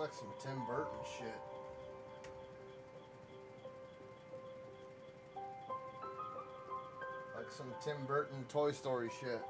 like some Tim Burton shit. Like some Tim Burton Toy Story shit.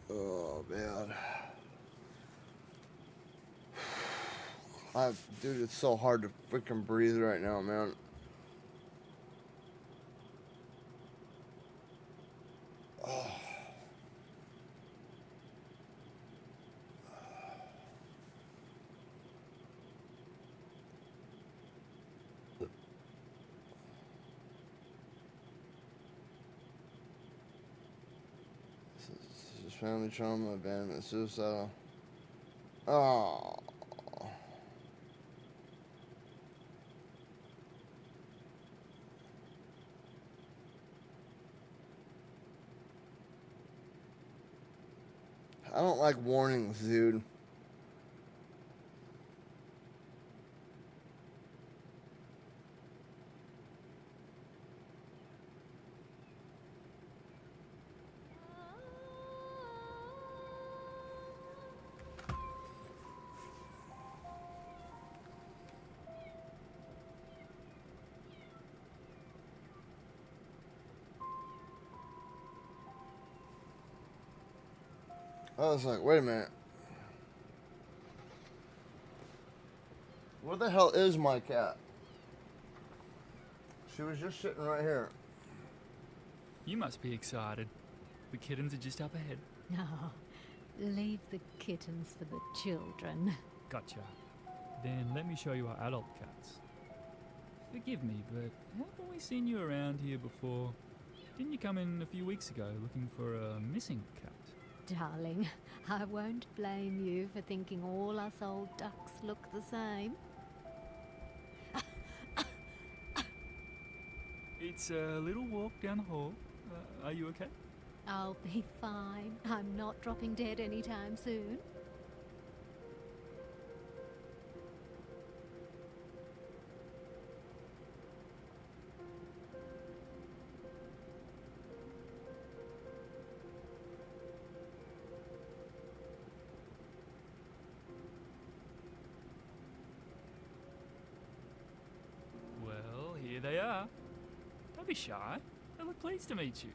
Oh man, dude, it's so hard to freaking breathe right now, man. Oh. This is family trauma, abandonment, suicidal. Oh. I don't like warnings, dude. I was like, wait a minute. Where the hell is my cat? She was just sitting right here. You must be excited. The kittens are just up ahead. No, leave the kittens for the children. Gotcha. Then let me show you our adult cats. Forgive me, but haven't we seen you around here before? Didn't you come in a few weeks ago looking for a missing cat? Darling, I won't blame you for thinking all us old ducks look the same. It's a little walk down the hall. Are you okay? I'll be fine. I'm not dropping dead anytime soon. Well, here they are. Don't be shy. They look pleased to meet you.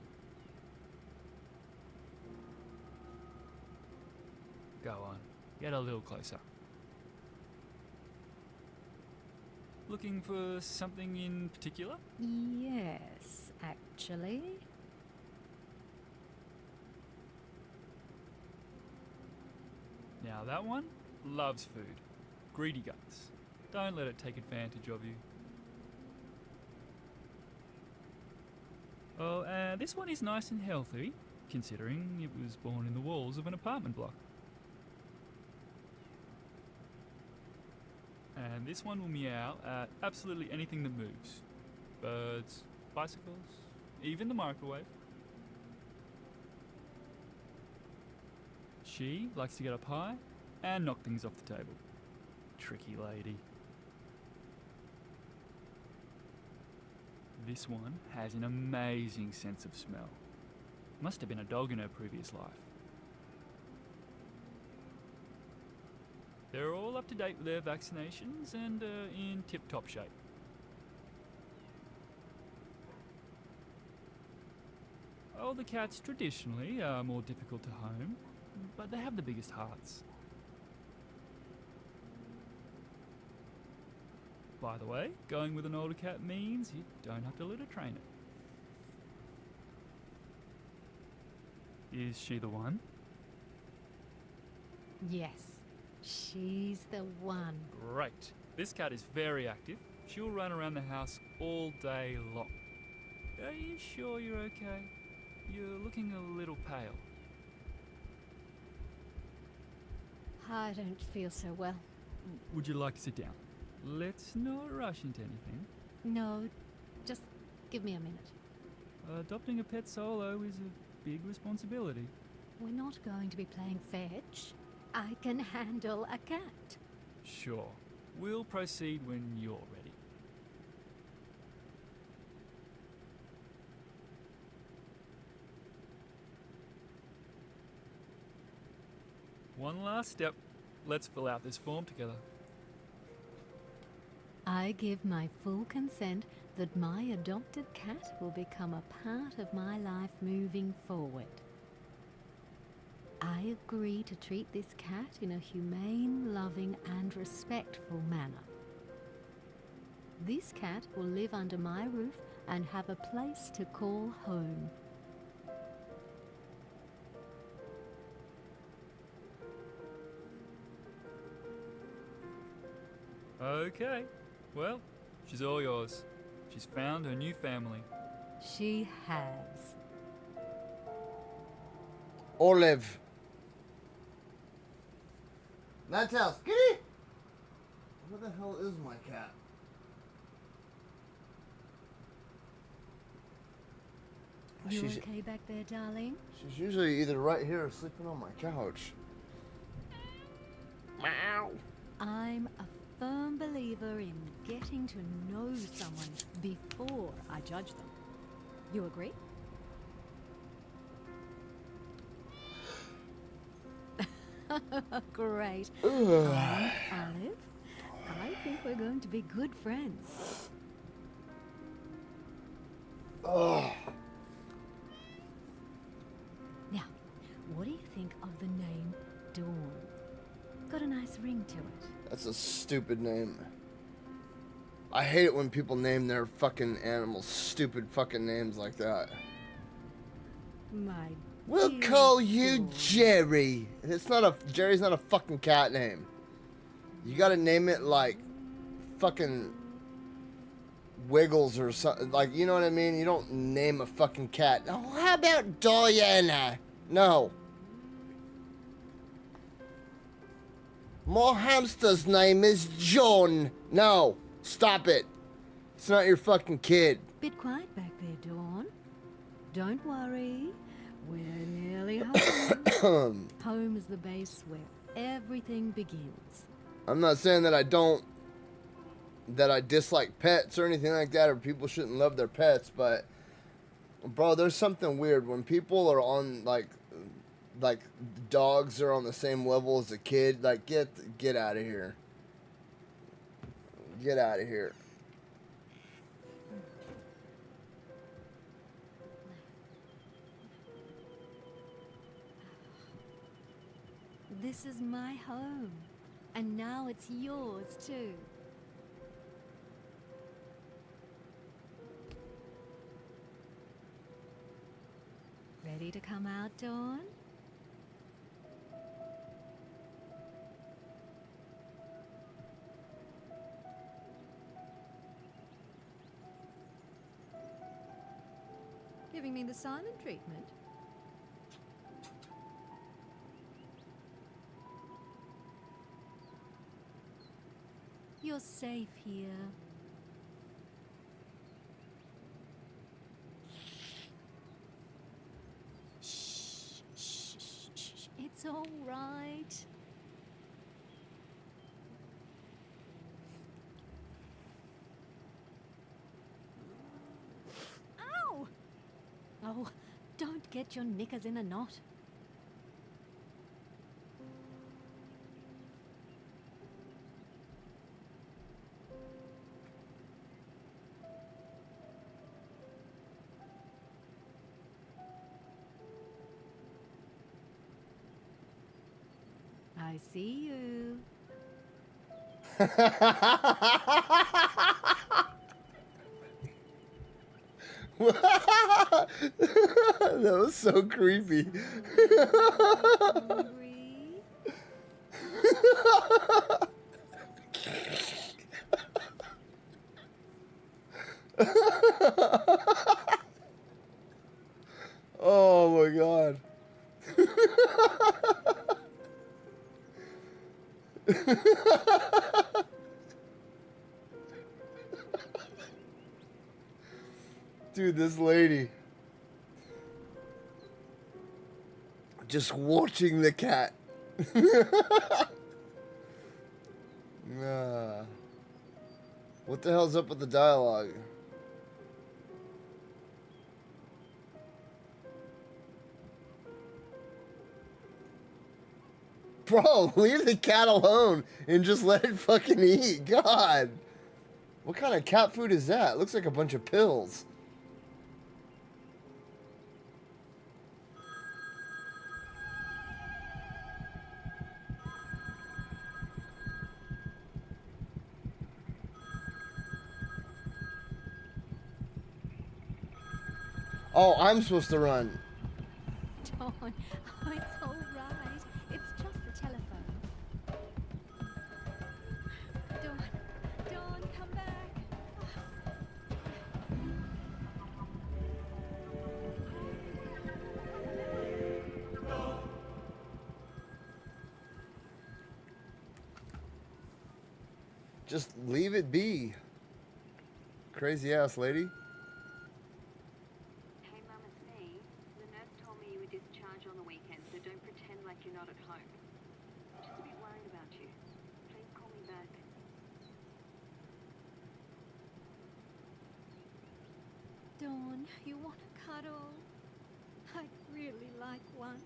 Go on, get a little closer. Looking for something in particular? Yes, actually. Now that one loves food. Greedy guts. Don't let it take advantage of you. Oh, this one is nice and healthy, considering it was born in the walls of an apartment block. And this one will meow at absolutely anything that moves. Birds, bicycles, even the microwave. She likes to get up high and knock things off the table. Tricky lady. This one has an amazing sense of smell. Must have been a dog in her previous life. They're all up to date with their vaccinations and in tip-top shape. Older cats traditionally are more difficult to home, but they have the biggest hearts. By the way, going with an older cat means you don't have to litter train it. Is she the one? Yes, she's the one. Great. This cat is very active. She'll run around the house all day long. Are you sure you're okay? You're looking a little pale. I don't feel so well. Would you like to sit down? Let's not rush into anything. No, just give me a minute. Adopting a pet solo is a big responsibility. We're not going to be playing fetch. I can handle a cat. Sure. We'll proceed when you're ready. One last step. Let's fill out this form together. I give my full consent that my adopted cat will become a part of my life moving forward. I agree to treat this cat in a humane, loving, and respectful manner. This cat will live under my roof and have a place to call home. Okay. Well, she's all yours. She's found her new family. She has. Olive. That's house. Kitty! Where the hell is my cat? You She's, okay back there, darling? she's usually either right here or sleeping on my couch. Meow. I'm a firm believer in getting to know someone before I judge them. You agree? Great. Olive, I think we're going to be good friends. Ugh. Now, what do you think of the name Dawn? Got a nice ring to it. That's a stupid name. I hate it when people name their fucking animals stupid fucking names like that. My We'll dear call you Dawn. Jerry. Jerry's not a fucking cat name. You gotta name it like fucking Wiggles or something. Like, you know what I mean? You don't name a fucking cat. Oh, how about Diana? No. My hamster's name is John. No. Stop it. It's not your fucking kid. Bit quiet back there, Dawn. Don't worry. We're nearly home. Home is the base where everything begins. I'm not saying that I dislike pets or anything like that, or people shouldn't love their pets, but bro, there's something weird when people are on like dogs are on the same level as a kid. Like, get out of here. Get out of here. This is my home, and now it's yours too. Ready to come out, Dawn? Giving me the silent treatment? You're safe here. Shh, shh, shh, shh. It's all right. Ow! Oh, don't get your knickers in a knot. I see you. That was so creepy. Hungry? Oh my god. Dude, this lady just watching the cat. Nah. What the hell's up with the dialogue? Bro, leave the cat alone and just let it fucking eat. God. What kind of cat food is that? It looks like a bunch of pills. Oh, I'm supposed to run. Dawn, oh, it's all right. It's just the telephone. Dawn, Dawn, come back. Just leave it be. Crazy ass lady. Hey Mum, it's me. The nurse told me you were discharged on the weekend, so don't pretend like you're not at home. I'm just a bit worried about you. Please call me back. Dawn, you want a cuddle? I'd really like one.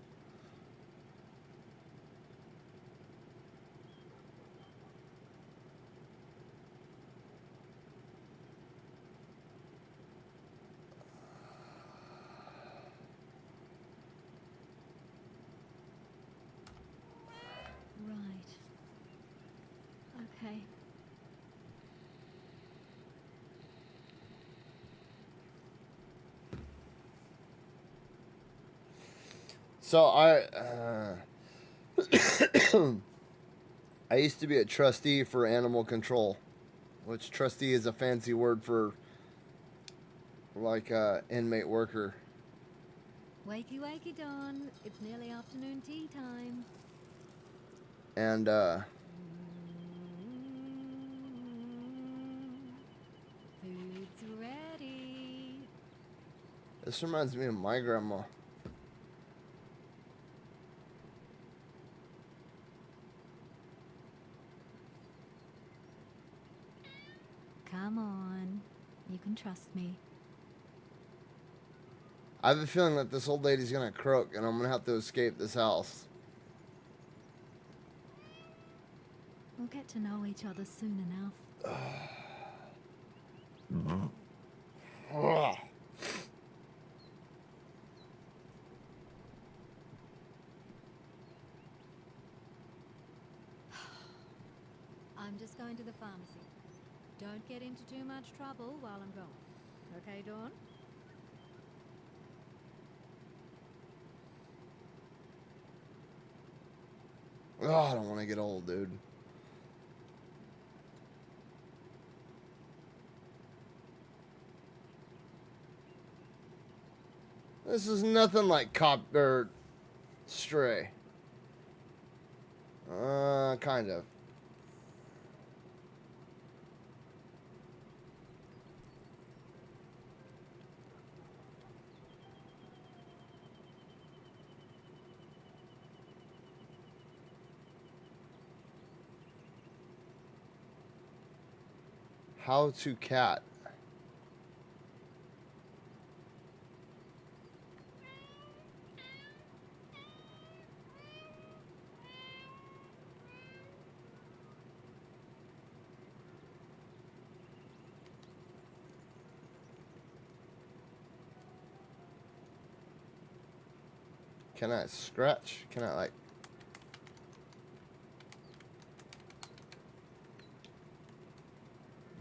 Right. Okay. So I used to be a trustee for animal control, which trustee is a fancy word for like inmate worker. Wakey, wakey, Dawn. It's nearly afternoon tea time. And Food's ready. this reminds me of my grandma. Come on. You can trust me. I have a feeling that this old lady's gonna croak and I'm gonna have to escape this house. We'll get to know each other soon enough. Ugh. I'm just going to the pharmacy. Don't get into too much trouble while I'm gone. Okay, Dawn? Oh, I don't want to get old, dude. This is nothing like Cop or Stray. Kind of. How to cat. Can I scratch? Can I like...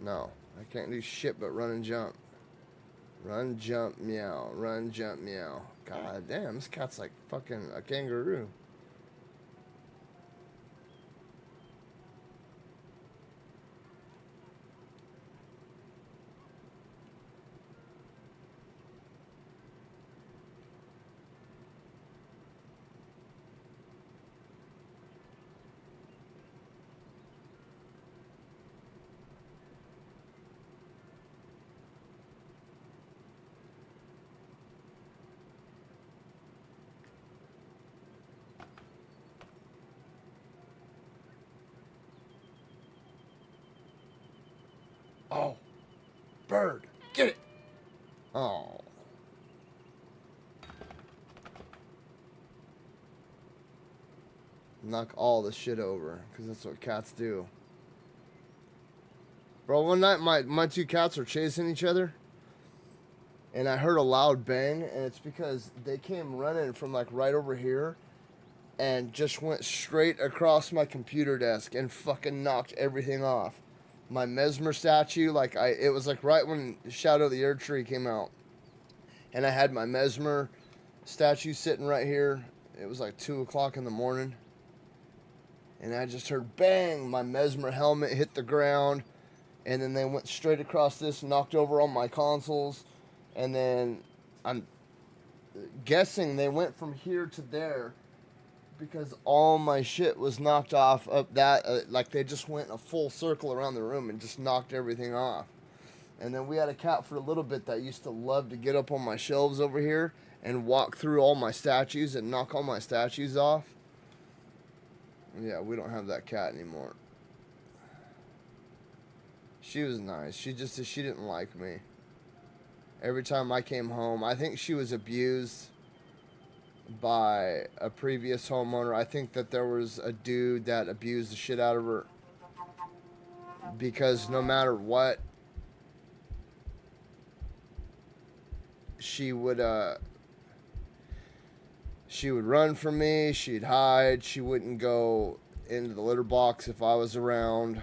No, I can't do shit but run and jump. Run, jump, meow. Run, jump, meow. God damn, this cat's like fucking a kangaroo. Oh, bird, get it. Oh. Knock all the shit over, because that's what cats do. Bro, one night my two cats were chasing each other, and I heard a loud bang, and it's because they came running from like right over here, and just went straight across my computer desk and fucking knocked everything off. My Mesmer statue, it was like right when Shadow of the Erd Tree came out, and I had my Mesmer statue sitting right here. It was like 2 o'clock in the morning, and I just heard bang, my Mesmer helmet hit the ground, and then they went straight across this, knocked over all my consoles, and then I'm guessing they went from here to there, because all my shit was knocked off up that, like they just went a full circle around the room and just knocked everything off. And then we had a cat for a little bit that used to love to get up on my shelves over here and walk through all my statues and knock all my statues off. Yeah, we don't have that cat anymore. She was nice. She didn't like me. Every time I came home, I think she was abused by a previous homeowner. I think that there was a dude that abused the shit out of her, because no matter what, she would run from me, she'd hide, she wouldn't go into the litter box if I was around.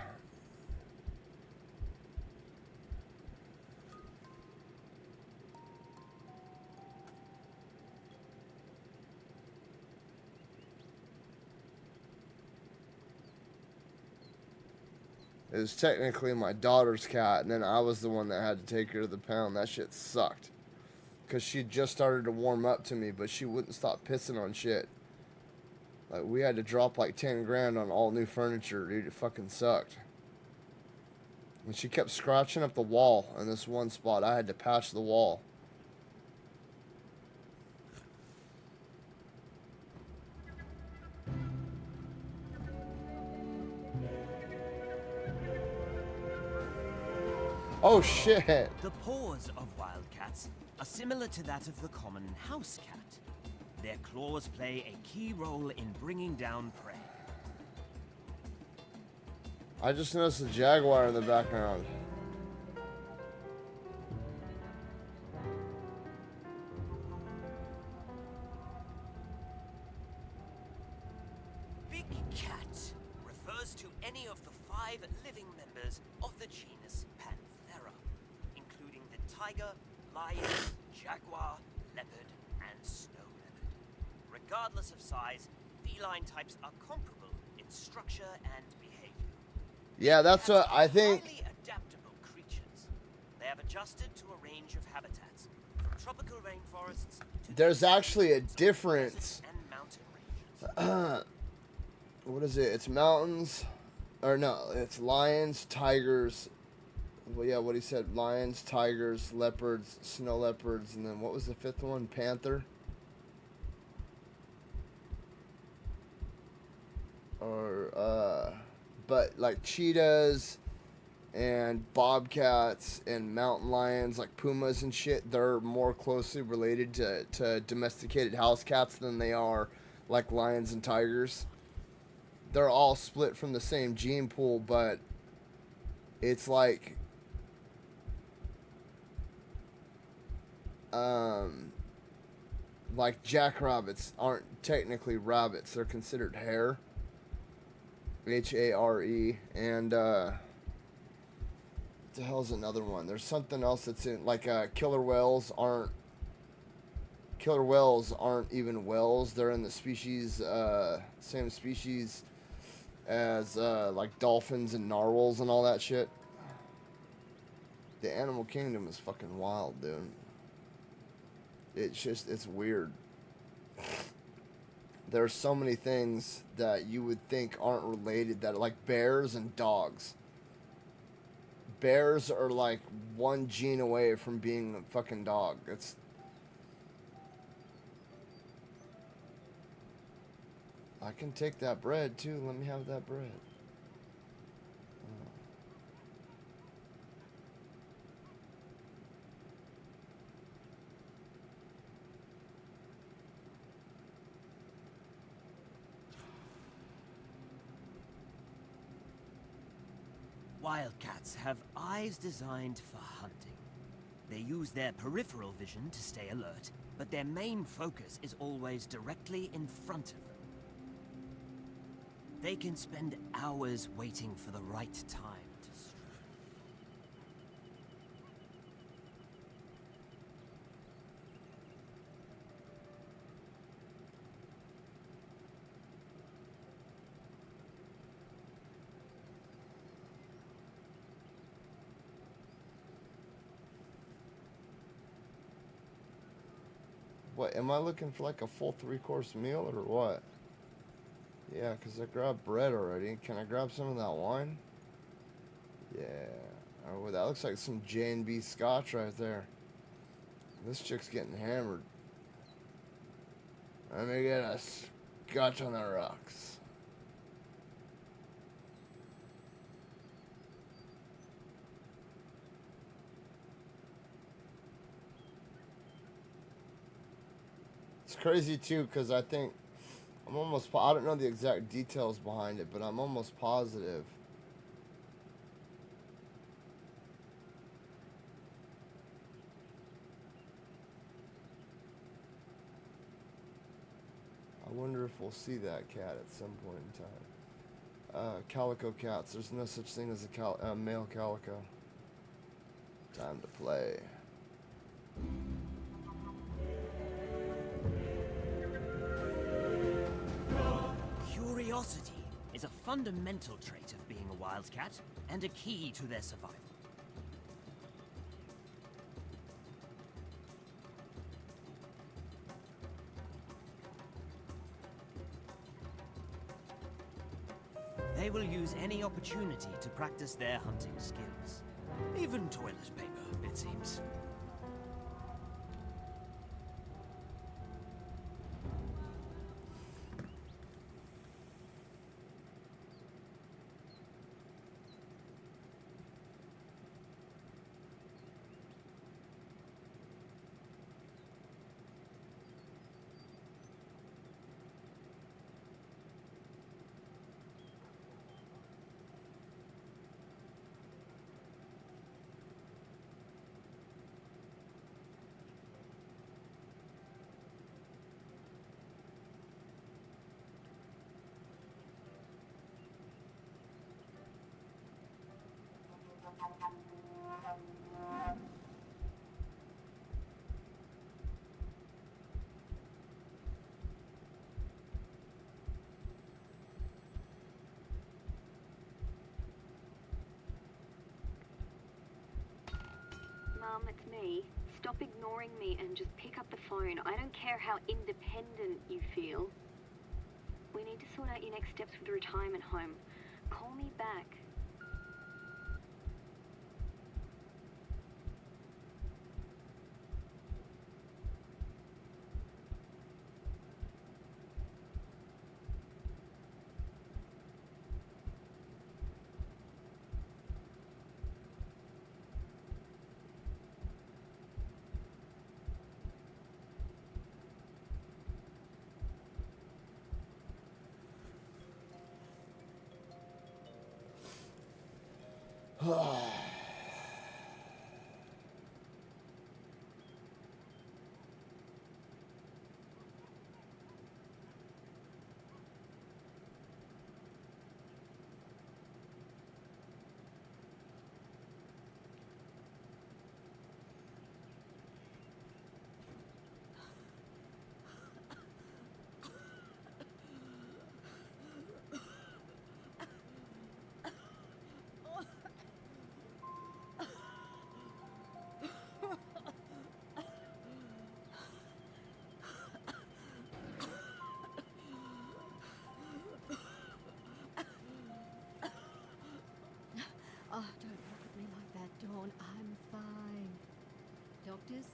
It was technically my daughter's cat, and then I was the one that had to take her to the pound. That shit sucked. Because she just started to warm up to me, but she wouldn't stop pissing on shit. Like, we had to drop like 10 grand on all new furniture, dude. It fucking sucked. And she kept scratching up the wall in this one spot. I had to patch the wall. Oh shit! The paws of wildcats are similar to that of the common house cat. Their claws play a key role in bringing down prey. I just noticed a jaguar in the background. Big cat refers to any of the 5 living members of the genus Panthera, including the tiger, lion, jaguar, leopard, and snow leopard. Regardless of size, feline types are comparable in structure and behavior. Yeah, that's what I think. Highly adaptable creatures. They have adjusted to a range of habitats, from tropical rainforests to There's actually a difference. and mountain ranges. What is it? It's mountains, or no, it's lions, tigers. Well, yeah, what he said: lions, tigers, leopards, snow leopards, and then what was the 5th one? Panther. Or but like cheetahs and bobcats and mountain lions, like pumas and shit, they're more closely related to domesticated house cats than they are like lions and tigers. They're all split from the same gene pool, but it's like jackrabbits aren't technically rabbits. They're considered hare. Hare. And the hell's another one? There's something else that's in, like, killer whales aren't even whales. They're in the species, same species as, like, dolphins and narwhals and all that shit. The animal kingdom is fucking wild, dude. It's weird. There are so many things that you would think aren't related, that are like bears and dogs. Bears are like one gene away from being a fucking dog. I can take that bread too. Let me have that bread. Wildcats have eyes designed for hunting. They use their peripheral vision to stay alert, but their main focus is always directly in front of them. They can spend hours waiting for the right time to strike. What, am I looking for like a full 3-course meal or what? Yeah, because I grabbed bread already. Can I grab some of that wine? Yeah. Oh, that looks like some J&B scotch right there. This chick's getting hammered. Let me get a scotch on the rocks. It's crazy too, because I think I don't know the exact details behind it, but I'm almost positive I wonder if we'll see that cat at some point in time. Calico cats. There's no such thing as a male calico. Time to play. Curiosity is a fundamental trait of being a wildcat and a key to their survival. They will use any opportunity to practice their hunting skills. Even toilet paper, it seems. Mum, it's me. Stop ignoring me and just pick up the phone. I don't care how independent you feel. We need to sort out your next steps with the retirement home. Call me back.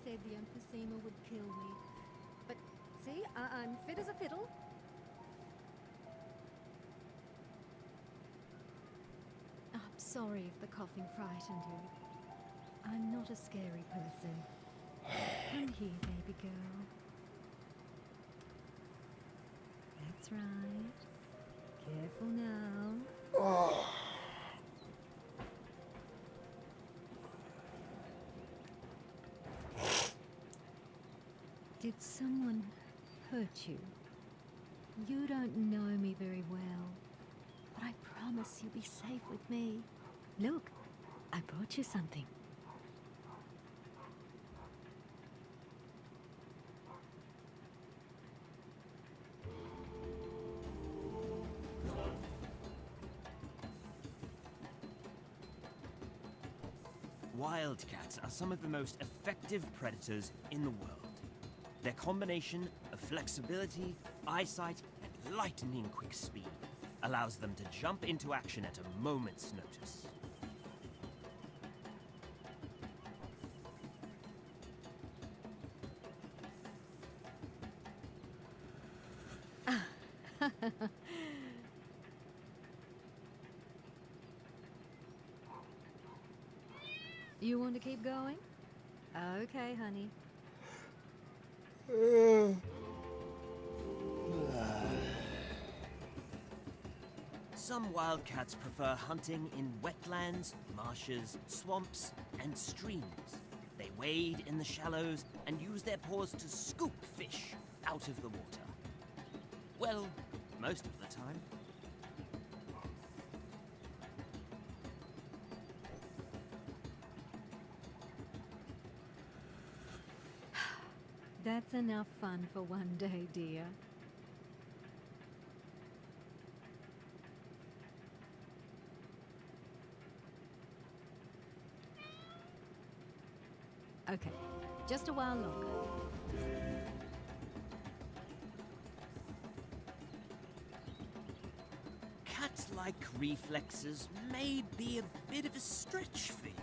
said the emphysema would kill me. But see, I'm fit as a fiddle. I'm sorry if the coughing frightened you. I'm not a scary person. Come here, baby girl. That's right. Careful now. Did someone hurt you? You don't know me very well, but I promise you'll be safe with me. Look, I brought you something. Wildcats are some of the most effective predators in the world. Their combination of flexibility, eyesight, and lightning-quick speed allows them to jump into action at a moment's notice. You want to keep going? Okay, honey. Some wildcats prefer hunting in wetlands, marshes, swamps, and streams. They wade in the shallows and use their paws to scoop fish out of the water. Well, most of the time. That's enough fun for one day, dear. Okay, just a while longer. Cat-like reflexes may be a bit of a stretch for you.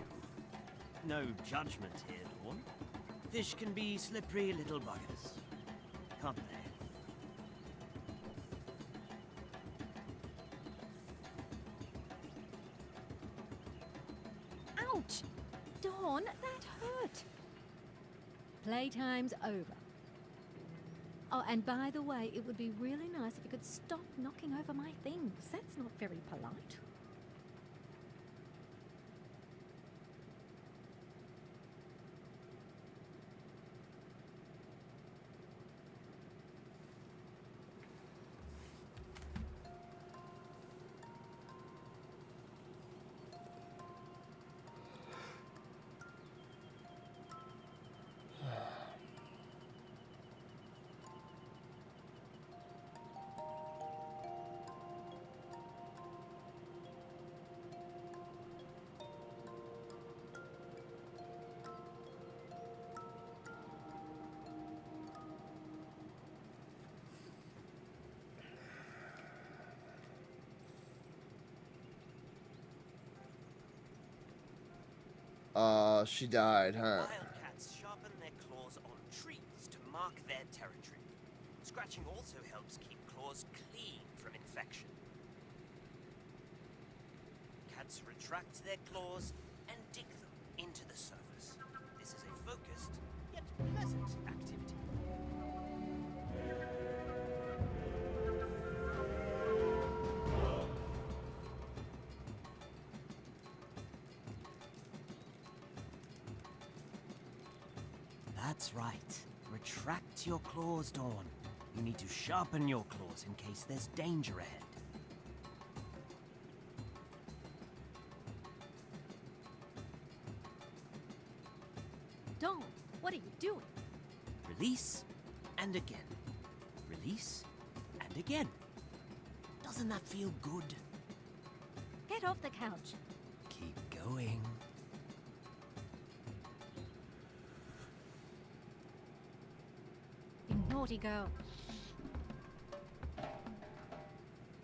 No judgment here, Dawn. Fish can be slippery little buggers, can't they? Ouch! Dawn, that hurt. Playtime's over. Oh, and by the way, it would be really nice if you could stop knocking over my things. That's not very polite. She died, huh? Wildcats sharpen their claws on trees to mark their territory. Scratching also helps keep claws clean from infection. Cats retract their claws and dig them into the surface. This is a focused, yet pleasant activity. That's right. Retract your claws, Dawn. You need to sharpen your claws in case there's danger ahead. Dawn, what are you doing? Release, and again. Release, and again. Doesn't that feel good? Get off the couch. Keep going. You naughty girl.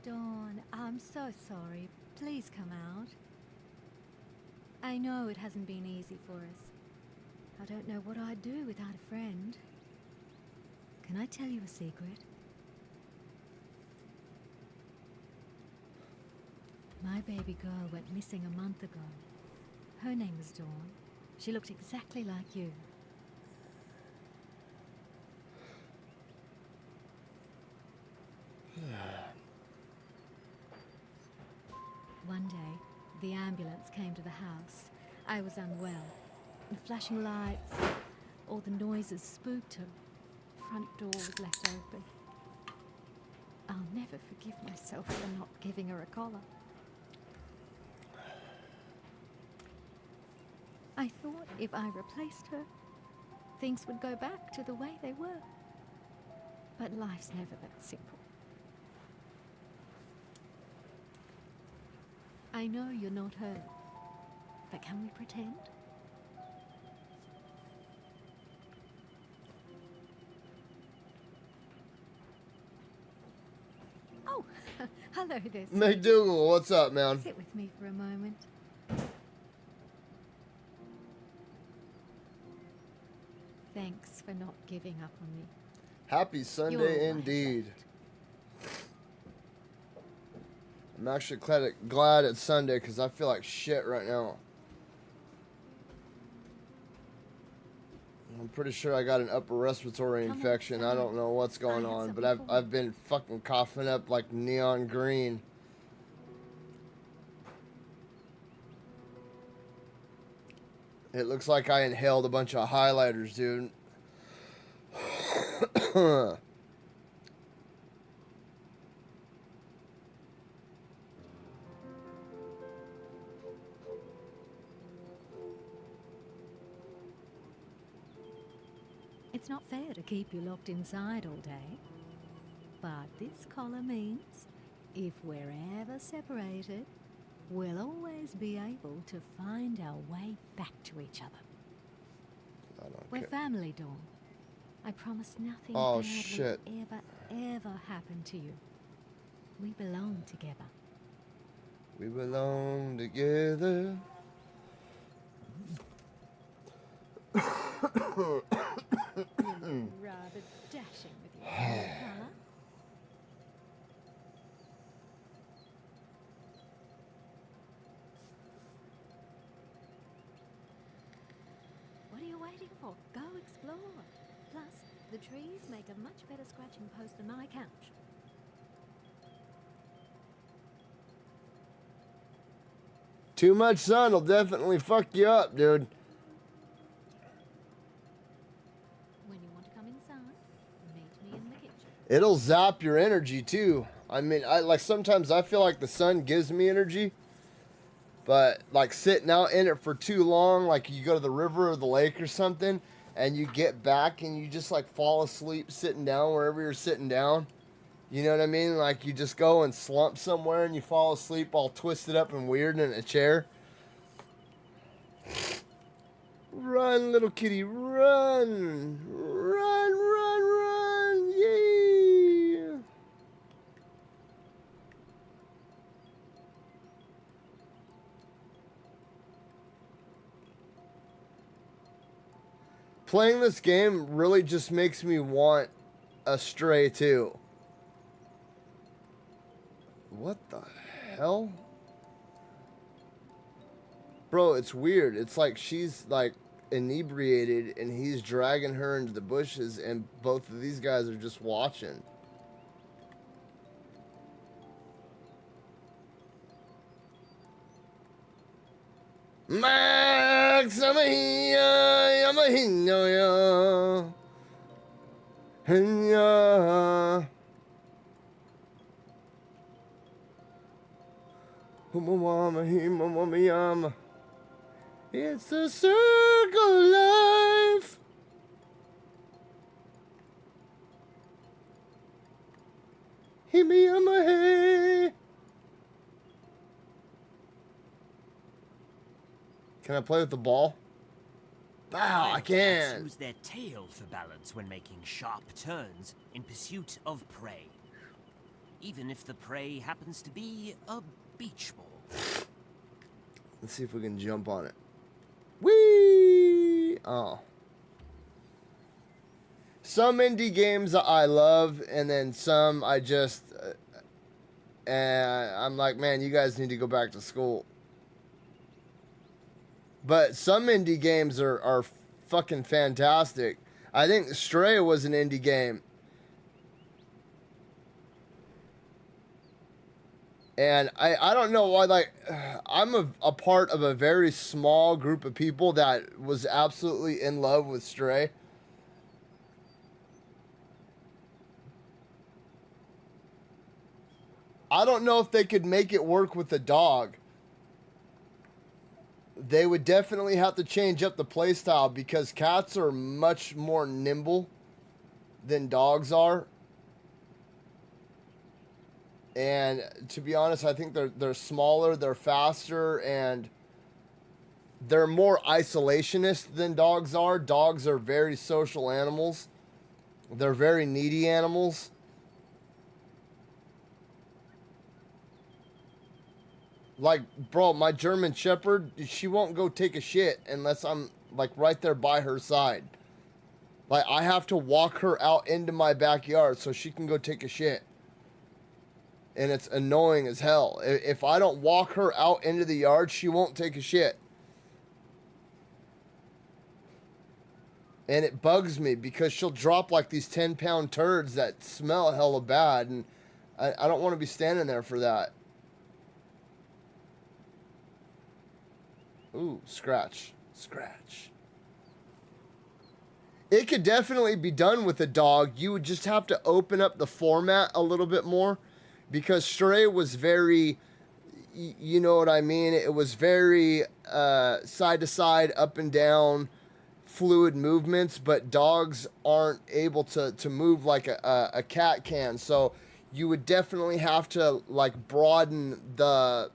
Dawn, I'm so sorry. Please come out. I know it hasn't been easy for us. I don't know what I'd do without a friend. Can I tell you a secret? My baby girl went missing a month ago. Her name was Dawn. She looked exactly like you. One day, the ambulance came to the house. I was unwell. The flashing lights, all the noises spooked her. Front door was left open. I'll never forgive myself for not giving her a collar. I thought if I replaced her, things would go back to the way they were. But life's never that simple. I know you're not hurt, but can we pretend? Oh, hello there. McDougal, what's up, man? Sit with me for a moment. Thanks for not giving up on me. Happy You're Sunday all I have indeed. left. I'm actually glad it's Sunday because I feel like shit right now. I'm pretty sure I got an upper respiratory Come on, infection. I don't know what's going I had on, some but before. I've been fucking coughing up like neon green. It looks like I inhaled a bunch of highlighters, dude. It's not fair to keep you locked inside all day. But this collar means if we're ever separated, we'll always be able to find our way back to each other. I don't We're care. family, Dawn. I promise nothing Oh, bad shit. will ever happen to you. We belong together. We belong together. Rather dashing with your collar. What are you waiting for? Go explore. Plus, the trees make a much better scratching post than my couch. Too much sun will definitely fuck you up, dude. When you want to come inside, meet me in the kitchen. It'll zap your energy too. I mean, sometimes I feel like the sun gives me energy, but like sitting out in it for too long, like you go to the river or the lake or something, and you get back and you just like fall asleep sitting down wherever you're sitting down. You know what I mean? Like you just go and slump somewhere and you fall asleep all twisted up and weird in a chair. Run, little kitty, run. Run, run, run. Yeah. Playing this game really just makes me want a Stray 2. What the hell? Bro, it's weird. It's like she's like inebriated and he's dragging her into the bushes and both of these guys are just watching. Max, I'm here, I'm here, here. It's the circle of life. Hit me on my head. Can I play with the ball? Wow, I Cats can. use their tail for balance when making sharp turns in pursuit of prey. Even if the prey happens to be a beach ball. Let's see if we can jump on it. Whee! Oh, some indie games I love, and then some I just, I'm like, man, you guys need to go back to school. But some indie games are fucking fantastic. I think Stray was an indie game. And I don't know why, like, I'm a part of a very small group of people that was absolutely in love with Stray. I don't know if they could make it work with a dog. They would definitely have to change up the playstyle because cats are much more nimble than dogs are. And to be honest, I think they're smaller, they're faster, and they're more isolationist than dogs are. Dogs are very social animals. They're very needy animals. Like, bro, my German Shepherd, she won't go take a shit unless I'm, like, right there by her side. Like, I have to walk her out into my backyard so she can go take a shit. And it's annoying as hell. If I don't walk her out into the yard, she won't take a shit. And it bugs me because she'll drop, like, these 10-pound turds that smell hella bad. And I don't want to be standing there for that. Ooh, scratch. Scratch. It could definitely be done with a dog. You would just have to open up the format a little bit more. Because Stray was very, you know what I mean? It was very side to side, up and down, fluid movements. But dogs aren't able to move like a cat can. So you would definitely have to, like, broaden the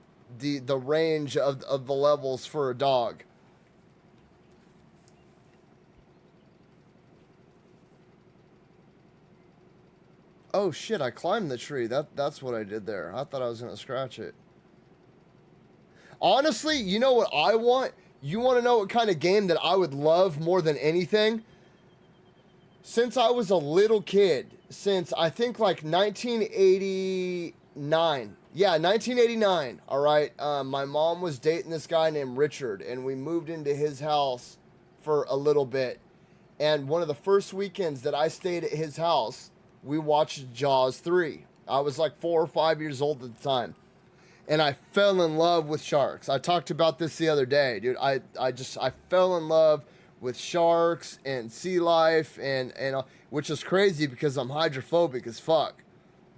range of the levels for a dog. Oh shit, I climbed the tree. That's what I did there. I thought I was gonna scratch it. Honestly, you know what I want? You want to know what kind of game that I would love more than anything? Since I was a little kid, since I think like 1989. Yeah, 1989. All right. My mom was dating this guy named Richard, and we moved into his house for a little bit. And one of the first weekends that I stayed at his house, we watched Jaws 3. I was like 4 or 5 years old at the time. And I fell in love with sharks. I talked about this the other day, dude. I fell in love with sharks and sea life, and which is crazy because I'm hydrophobic as fuck.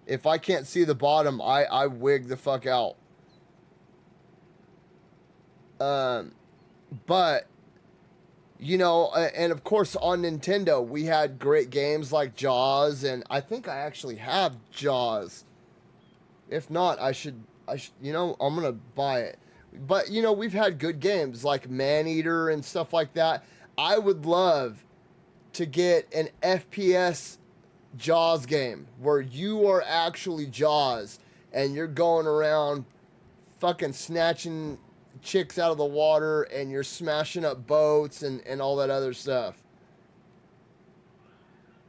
If I can't see the bottom, I wig the fuck out. But, you know, and of course on Nintendo, we had great games like Jaws, and I think I actually have Jaws. If not, I should, you know, I'm going to buy it. But, you know, we've had good games like Maneater and stuff like that. I would love to get an FPS Jaws game where you are actually Jaws and you're going around fucking snatching chicks out of the water and you're smashing up boats and all that other stuff.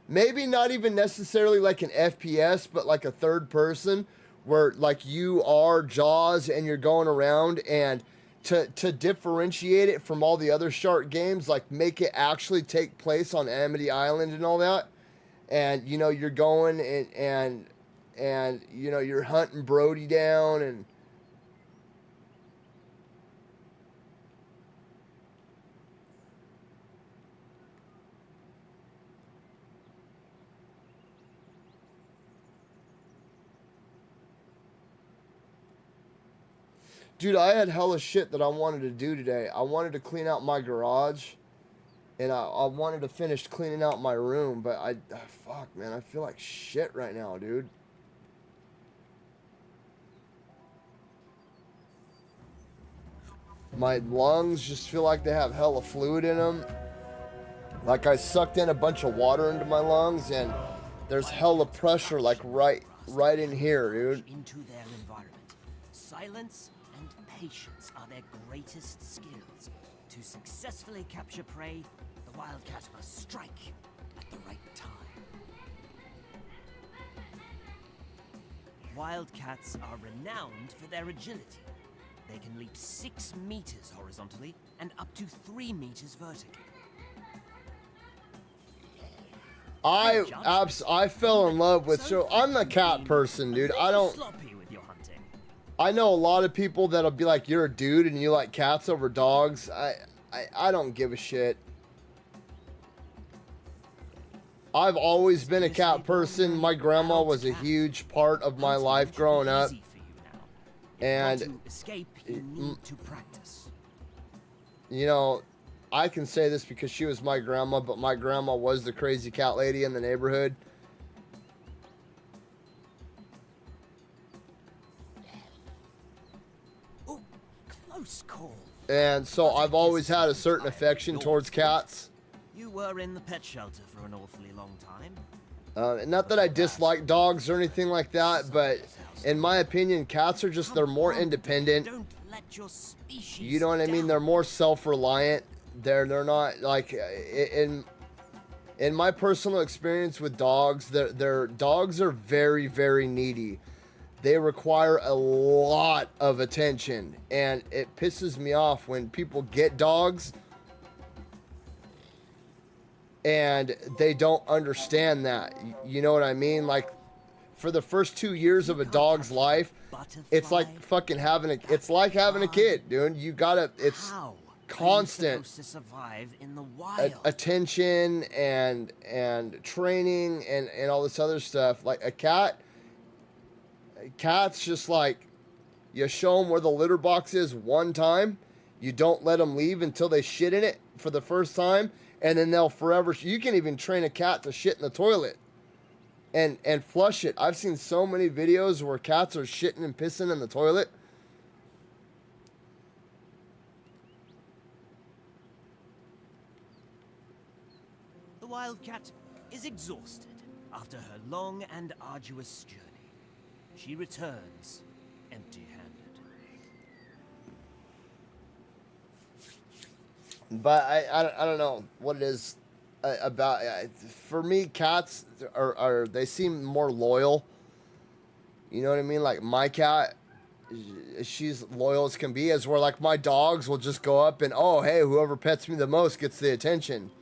Maybe not even necessarily like an FPS, but like a third person where like you are Jaws and you're going around, and to differentiate it from all the other shark games, like make it actually take place on Amity Island and all that. And, you know, you're going and you know, you're hunting Brody down and... Dude, I had hella shit that I wanted to do today. I wanted to clean out my garage. And I wanted to finish cleaning out my room. But fuck, man. I feel like shit right now, dude. My lungs just feel like they have hella fluid in them. Like I sucked in a bunch of water into my lungs. And there's hella pressure like right in here, dude. Into their environment. Silence and patience are their greatest skills. To successfully capture prey, the wildcat must strike at the right time. Wildcats are renowned for their agility. They can leap 6 meters horizontally and up to 3 meters vertically. I fell in love with, so I'm a cat person, dude. I don't. Sloppy with your hunting. I know a lot of people that'll be like, you're a dude and you like cats over dogs. I don't give a shit. I've always been a cat person. My grandma was a huge part of my life growing up. And to escape, you need to practice. you know, I can say this because she was my grandma, but my grandma was the crazy cat lady in the neighborhood. Oh, close call. And so I've always had a certain affection towards cats. You were in the pet shelter for an awfully long time. Not that I dislike dogs or anything like that, but in my opinion, cats are just, they're more independent. Don't let your species You know what I mean? down. They're more self-reliant. They're not like in my personal experience with dogs, their dogs are very, very needy. They require a lot of attention, and it pisses me off when people get dogs and they don't understand that. You know what I mean? Like, for the first 2 years of a dog's life, it's like fucking having it's like having a kid, dude. You gotta, it's How constant are you supposed to survive in the wild? attention and training and all this other stuff. Like a cat's just like, you show them where the litter box is one time, you don't let them leave until they shit in it for the first time, and then they'll forever. You can even train a cat to shit in the toilet and flush it. I've seen so many videos where cats are shitting and pissing in the toilet. The wildcat is exhausted after her long and arduous journey. She returns empty-handed. But I don't know what it is about. For me, cats are they seem more loyal. You know what I mean? Like my cat, she's loyal as can be. As where like my dogs will just go up and, oh hey, whoever pets me the most gets the attention.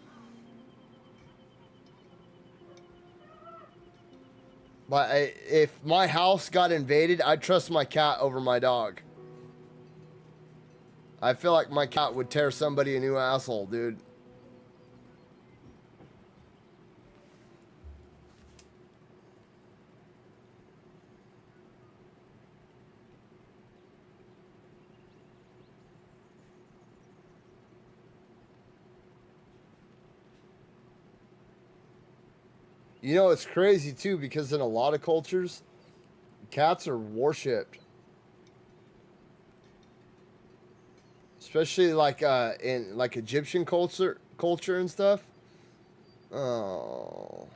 But if my house got invaded, I'd trust my cat over my dog. I feel like my cat would tear somebody a new asshole, dude. You know, it's crazy too, because in a lot of cultures, cats are worshipped. Especially like in like Egyptian culture and stuff. Oh.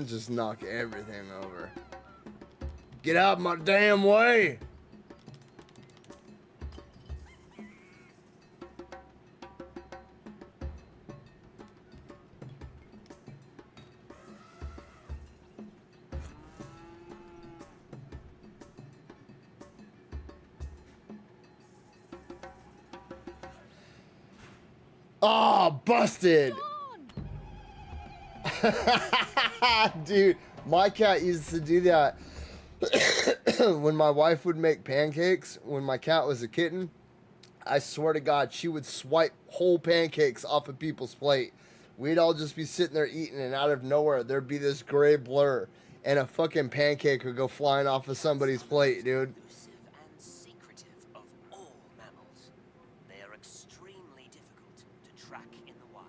Just knock everything over. Get out my damn way! Oh, busted! Dude, my cat used to do that when my wife would make pancakes. When my cat was a kitten, I swear to God, she would swipe whole pancakes off of people's plate we'd all just be sitting there eating, and out of nowhere, there'd be this gray blur, and a fucking pancake would go flying off of somebody's plate, dude. Elusive and secretive of all mammals, they are extremely difficult to track in the wild.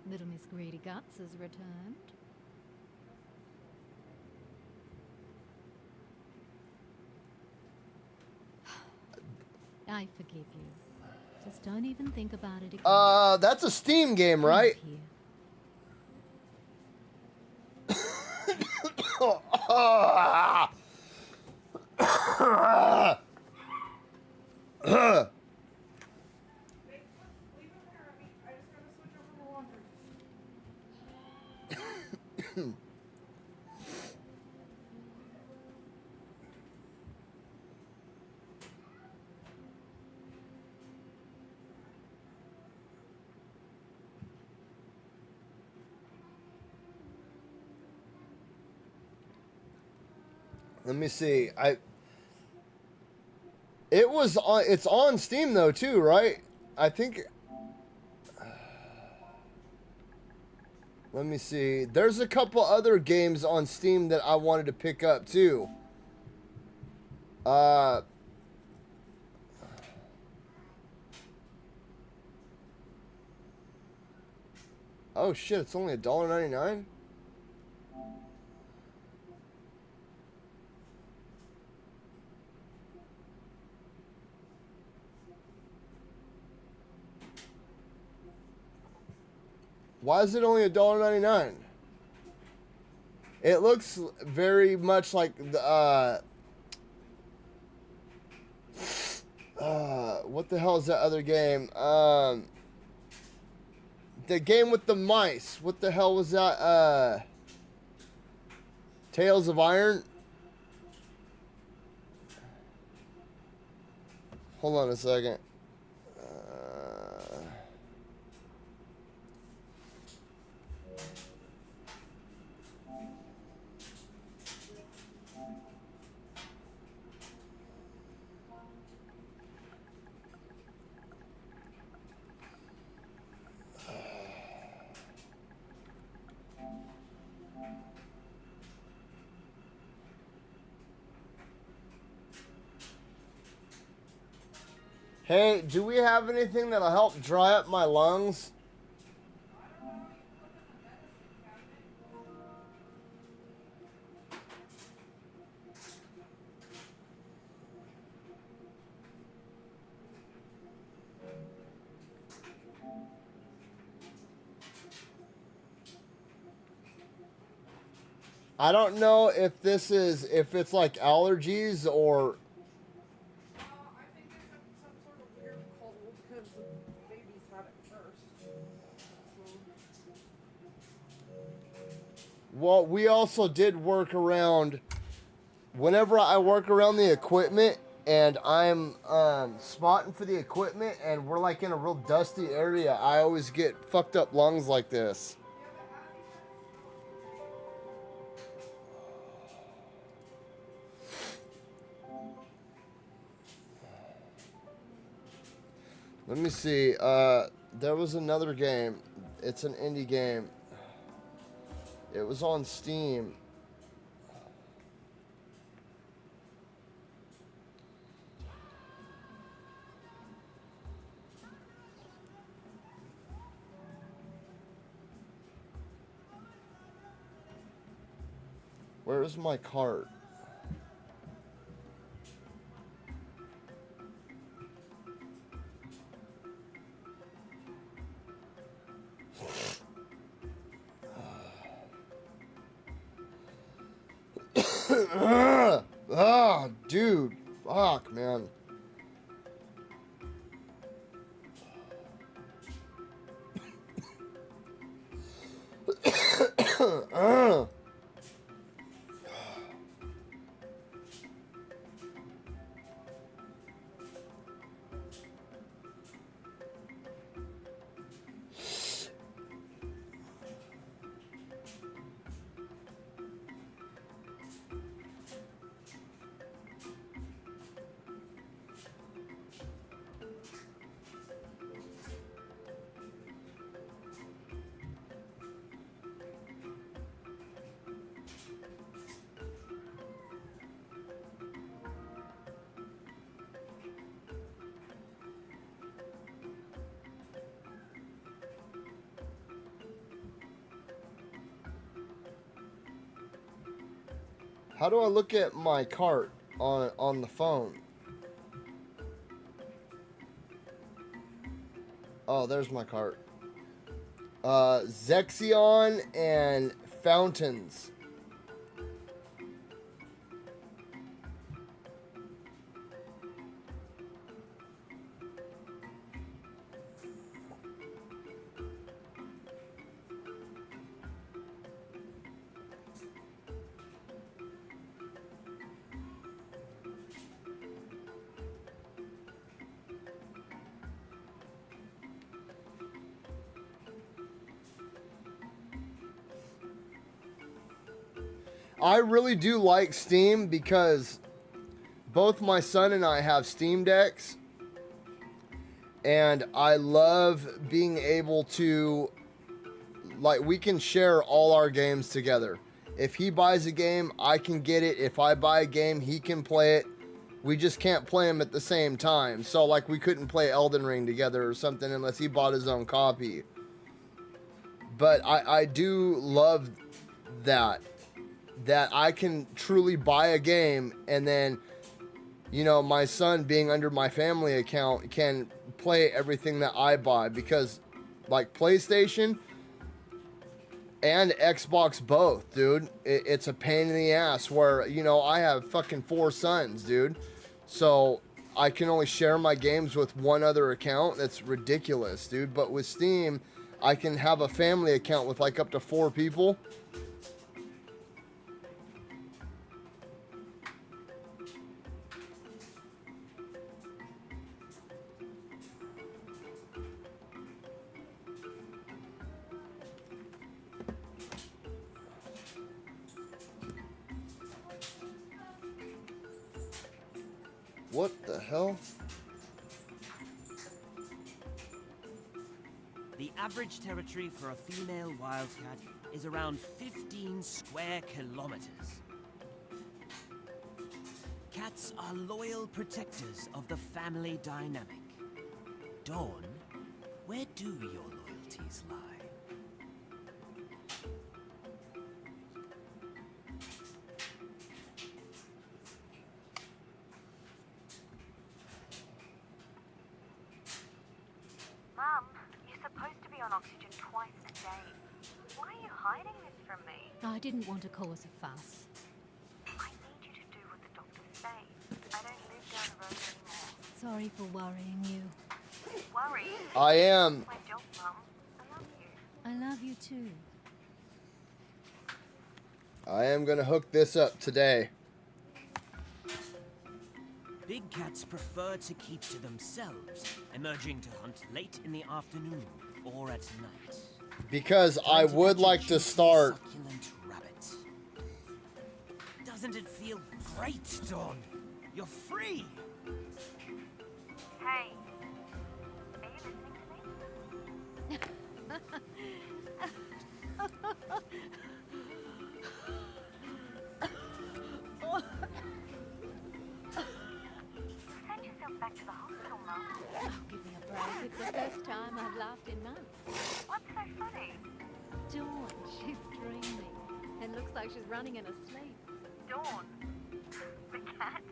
Little Miss Greedy Guts has returned. I forgive you. Just don't even think about it again. That's a Steam game, I'm right? here. Let me see. It's on Steam though too, right? I think. Let me see. There's a couple other games on Steam that I wanted to pick up too. Oh shit, it's only $1.99? Why is it only $1.99? It looks very much like the what the hell is that other game? The game with the mice. What the hell was that? Tales of Iron? Hold on a second. Hey, do we have anything that'll help dry up my lungs? I don't know if if it's like allergies or... I think there's some sort of weird cold because the babies had it first. Well, we also did work around... Whenever I work around the equipment and I'm spotting for the equipment and we're like in a real dusty area, I always get fucked up lungs like this. Let me see. There was another game. It's an indie game. It was on Steam. Where is my cart? Ah, dude. Fuck, man. How do I look at my cart on the phone? Oh, there's my cart. Zexion and Fountains. I really do like Steam because both my son and I have Steam Decks, and I love being able to, like, we can share all our games together. If he buys a game, I can get it. If I buy a game, he can play it. We just can't play them at the same time. So, like, we couldn't play Elden Ring together or something unless he bought his own copy. But I do love that I can truly buy a game, and then, you know, my son, being under my family account, can play everything that I buy, because, like, PlayStation and Xbox both, dude, it's a pain in the ass where, you know, I have fucking 4 sons, dude, so I can only share my games with one other account. That's ridiculous, dude. But with Steam, I can have a family account with like up to 4 people. What the hell? The average territory for a female wildcat is around 15 square kilometers. Cats are loyal protectors of the family dynamic. Dawn, where do your loyalties lie? Mum, you're supposed to be on oxygen twice a day. Why are you hiding this from me? I didn't want to cause a fuss. I need you to do what the doctors say. I don't live down the road anymore. Sorry for worrying you. Worry? I am. My job, Mum. I love you. I love you too. I am gonna hook this up today. Big cats prefer to keep to themselves, emerging to hunt late in the afternoon or at night. Because I Trying to would catch a like to juicy, start. succulent rabbit. Doesn't it feel great, Dawn? You're free. Hey. Are you listening to me? Send yourself back to the hospital, Mum. Oh, give me a break. It's the first time I've laughed in months. What's so funny? Dawn, she's dreaming. It looks like she's running in her sleep. Dawn. The cat?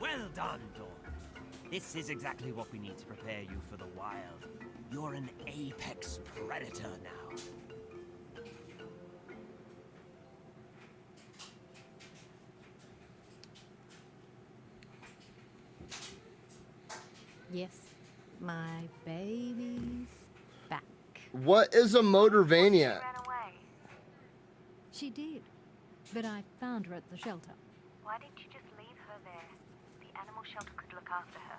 Well done, Dawn. This is exactly what we need to prepare you for the wild. You're an apex predator now. Yes, my baby's back. What is a Motorvania? Ran away. She did, but I found her at the shelter. Why didn't you just leave her there? The animal shelter could look after her.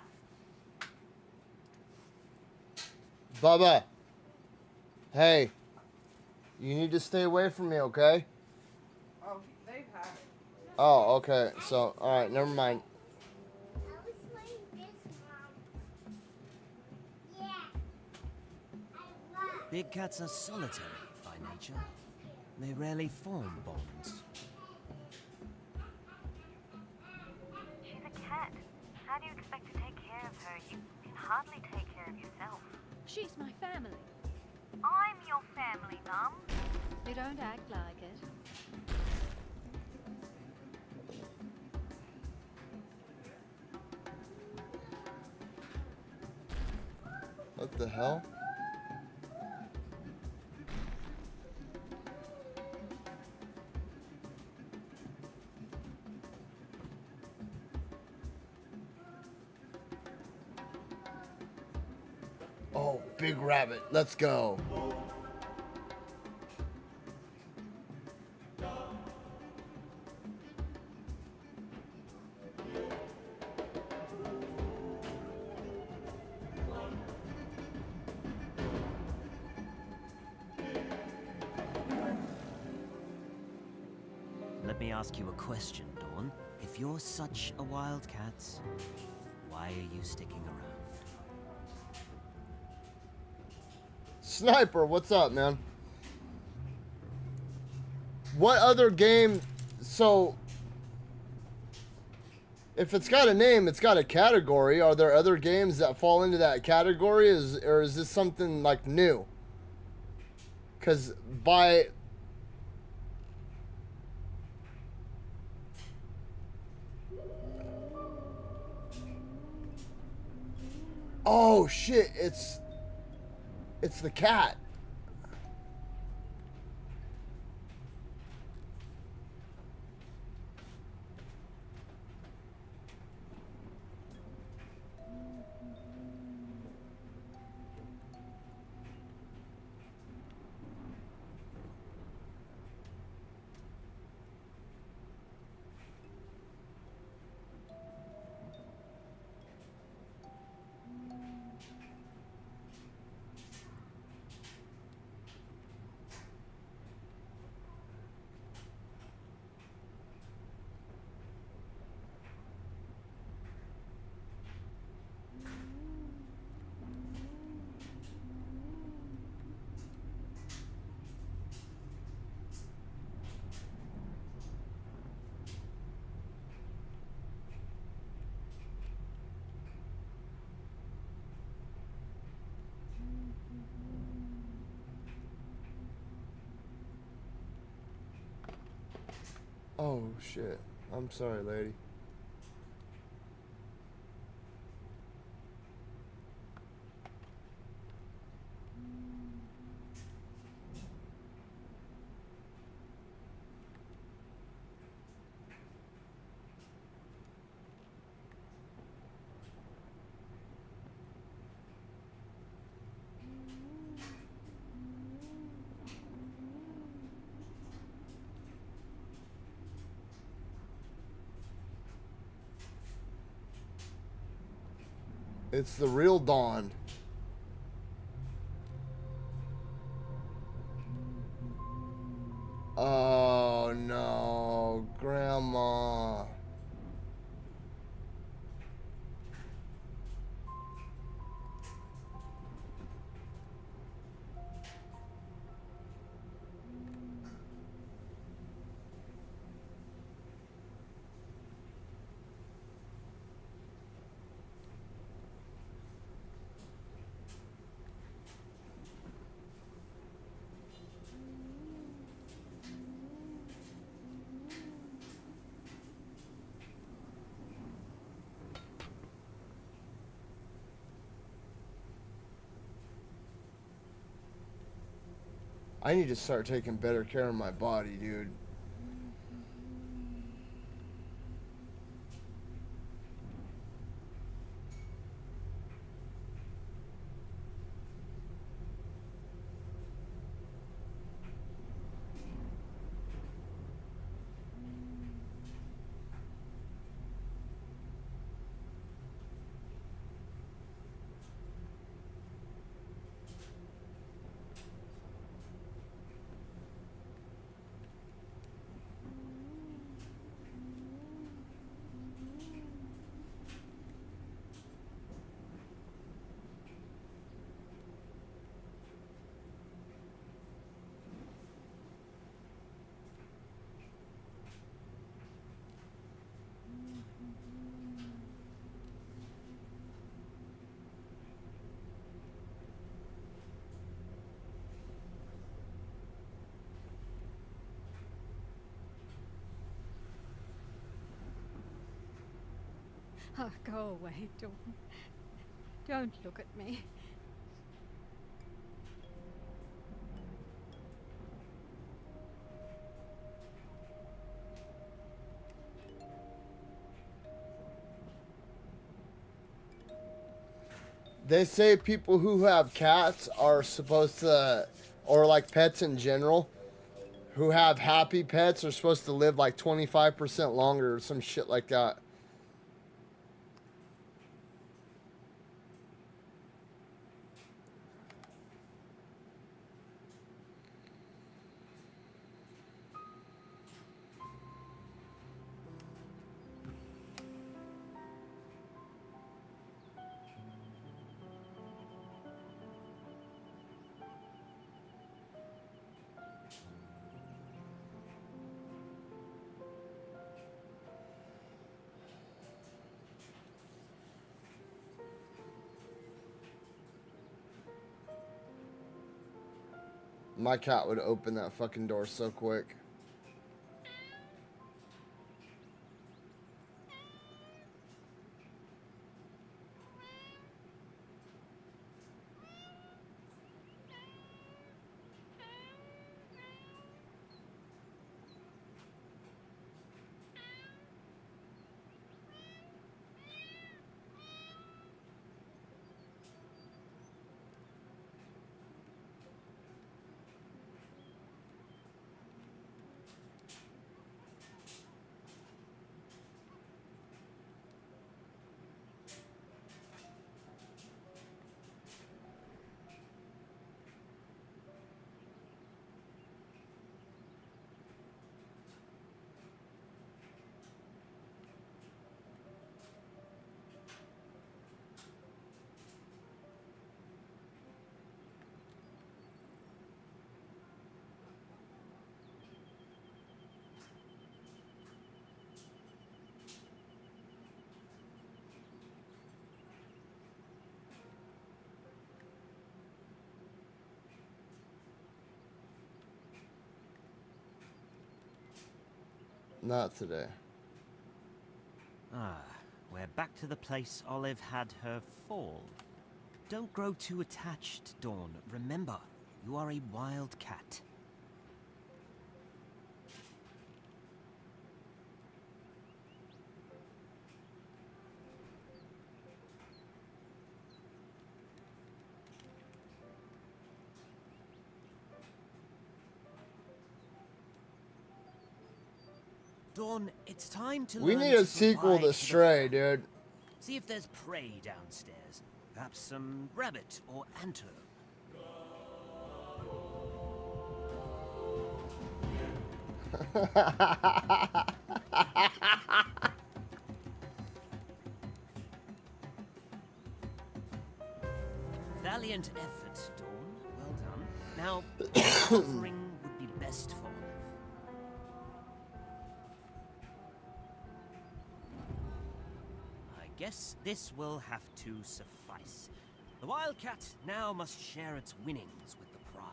Bubba. Hey. You need to stay away from me, okay? Oh, they've had it. Oh, okay. So, alright, never mind. Big cats are solitary by nature. They rarely form bonds. She's a cat. How do you expect to take care of her? You can hardly take care of yourself. She's my family. I'm your family, Mum. You don't act like it. What the hell? Oh, big rabbit. Let's go. Let me ask you a question, Dawn. If you're such a wildcat, why are you sticking around? Sniper, what's up, man? What other game? So, if it's got a name, it's got a category. Are there other games that fall into that category? Or is this something like new? Because by... Oh shit, it's the cat. Oh shit. I'm sorry, lady. It's the real Dawn. Oh no, Grandma. I need to start taking better care of my body, dude. Oh, go away, Dawn. Don't look at me. They say people who have cats are supposed to, or like pets in general, who have happy pets are supposed to live like 25% longer or some shit like that. My cat would open that fucking door so quick. Not today. Ah, we're back to the place Olive had her fall. Don't grow too attached, Dawn. Remember, you are a wild cat. Dawn, it's time to We learn need a to sequel provide to the Stray, family. dude. See if there's prey downstairs. Perhaps some rabbit or antelope. Valiant effort, Dawn. Well done. Now, what offering would be best for Olive? I guess this will have to suffice. The wildcat now must share its winnings with the pride.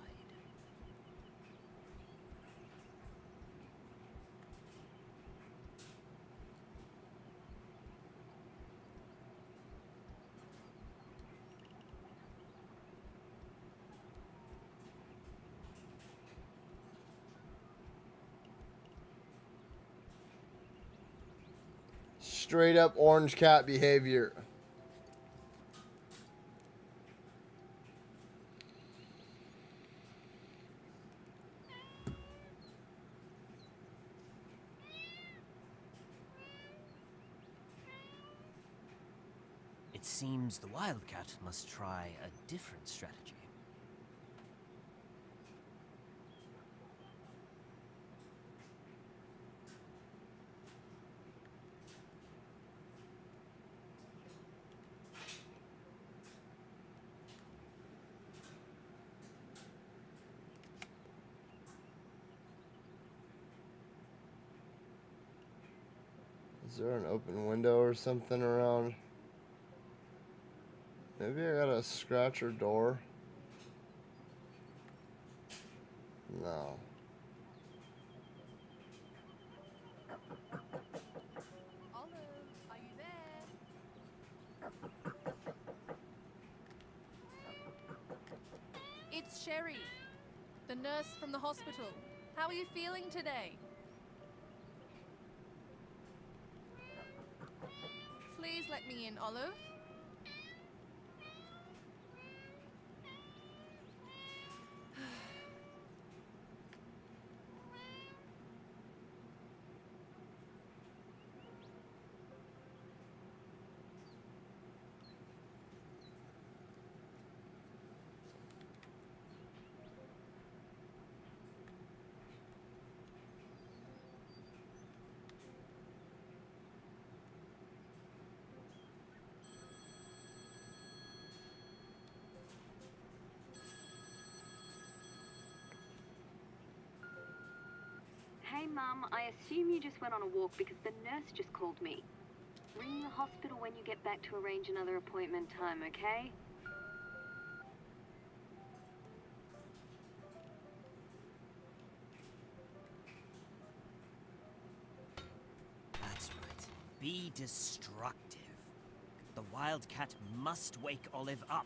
Straight up orange cat behavior. It seems the wildcat must try a different strategy. Is there an open window or something around? Maybe I gotta scratch her door. No. Olive, are you there? It's Sherry, the nurse from the hospital. How are you feeling today? Please let me in, Olive. Hey, Mum, I assume you just went on a walk because the nurse just called me. Ring the hospital when you get back to arrange another appointment time, okay? That's right. Be destructive. The wildcat must wake Olive up.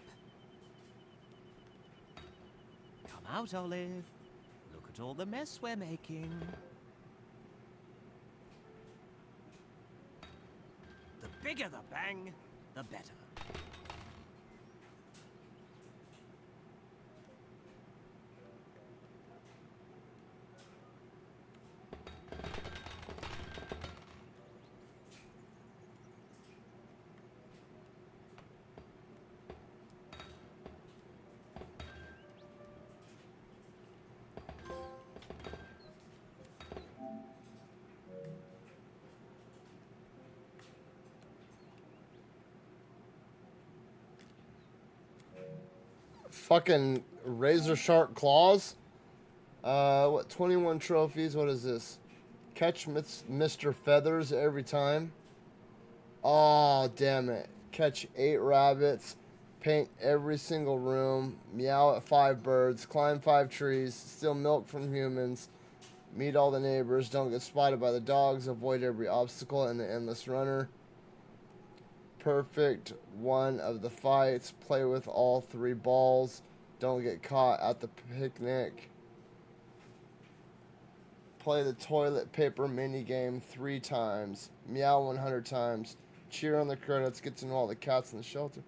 Come out, Olive. Look at all the mess we're making. The bigger the bang, the better. Fucking razor sharp claws. What, 21 trophies? What is this? Catch Mr. Feathers every time. Oh, damn it. Catch 8 rabbits. Paint every single room. Meow at 5 birds. Climb 5 trees. Steal milk from humans. Meet all the neighbors. Don't get spotted by the dogs. Avoid every obstacle in the endless runner. Perfect one of the fights. Play with all 3 balls. Don't get caught at the picnic. Play the toilet paper mini game 3 times. Meow 100 times. Cheer on the credits. Get to know all the cats in the shelter.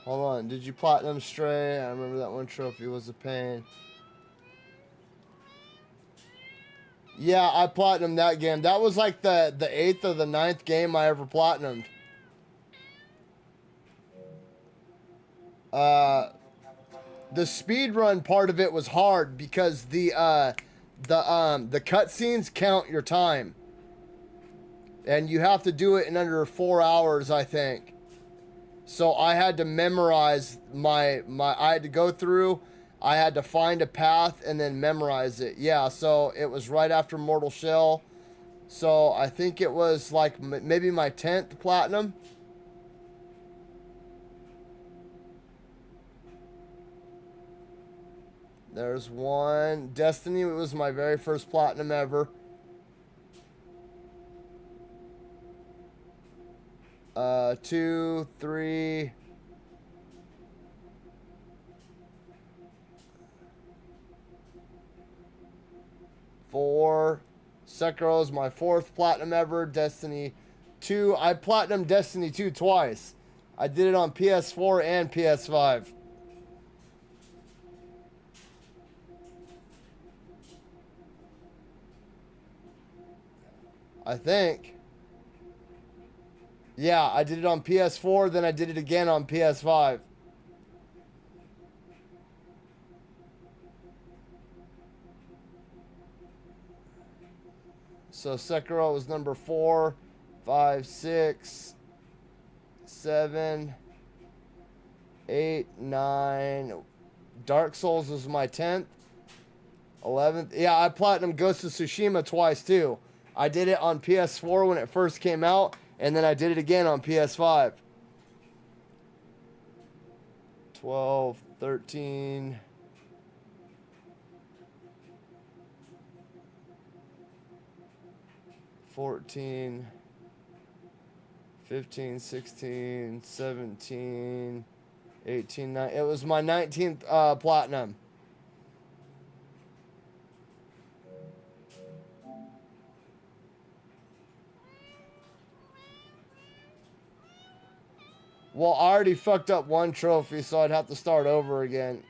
Hold on, did you platinum Stray? I remember that one trophy was a pain. Yeah, I platinumed that game. That was like the 8th or the 9th game I ever platinumed. The speedrun part of it was hard because the cutscenes count your time. And you have to do it in under 4 hours, I think. So I had to memorize I had to go through, I had to find a path and then memorize it. Yeah, so it was right after Mortal Shell. So I think it was like maybe my 10th platinum. There's one. Destiny was my very first platinum ever. 2, 3. 4. Sekiro's my 4th platinum ever. Destiny 2. I platinumed Destiny 2 twice. I did it on PS4 and PS5. I think. Yeah, I did it on PS4, then I did it again on PS5. So Sekiro was number 4, 5, 6, 7, 8, 9. Dark Souls was my 10th. 11th. Yeah, I platinum Ghost of Tsushima twice too. I did it on PS4 when it first came out, and then I did it again on PS5. 12, 13. 14, 15, 16, 17, 18, 19. It was my 19th platinum. Well, I already fucked up one trophy, so I'd have to start over again.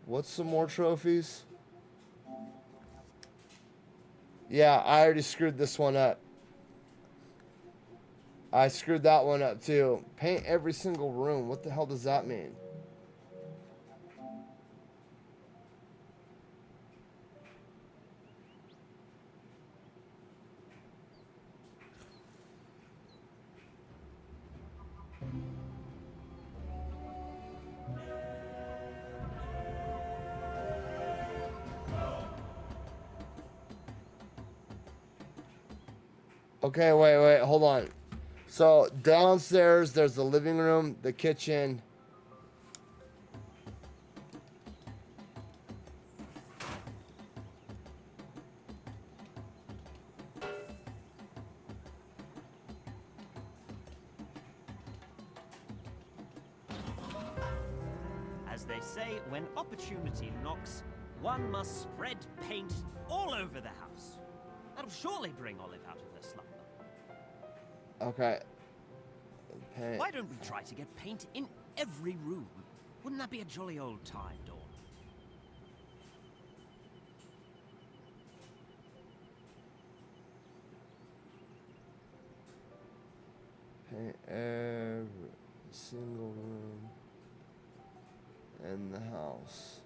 What's some more trophies? Yeah, I already screwed this one up. I screwed that one up too. Paint every single room. What the hell does that mean? Okay, wait, hold on. So downstairs, there's the living room, the kitchen. As they say, when opportunity knocks, one must spread paint all over the house. That'll surely bring Olive out of her slumber. Okay. Paint. Why don't we try to get paint in every room? Wouldn't that be a jolly old time, Dawn? Paint every single room in the house.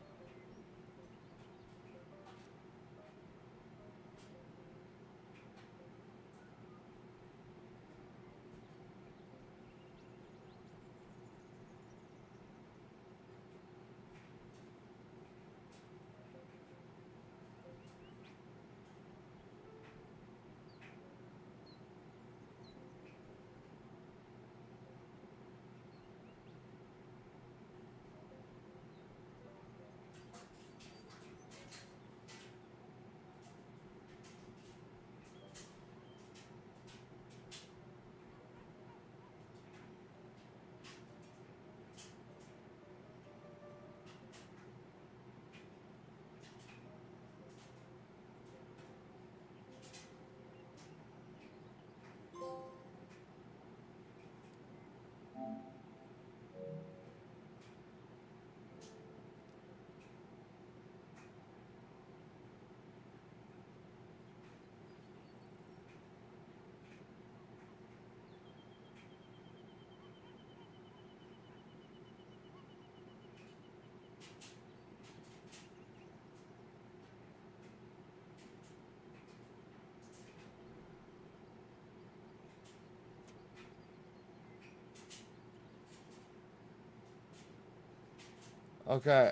Okay.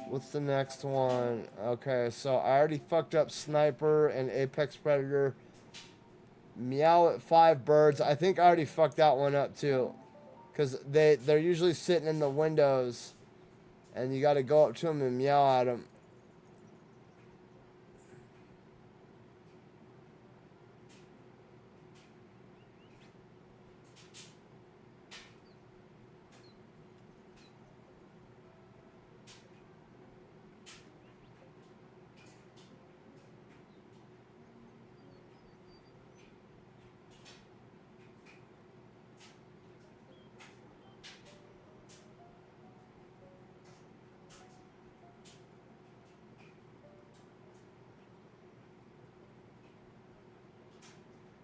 What's the next one? Okay, so I already fucked up Sniper and Apex Predator. Meow at 5 birds. I think I already fucked that one up too. Because they're usually sitting in the windows. And you got to go up to them and meow at them.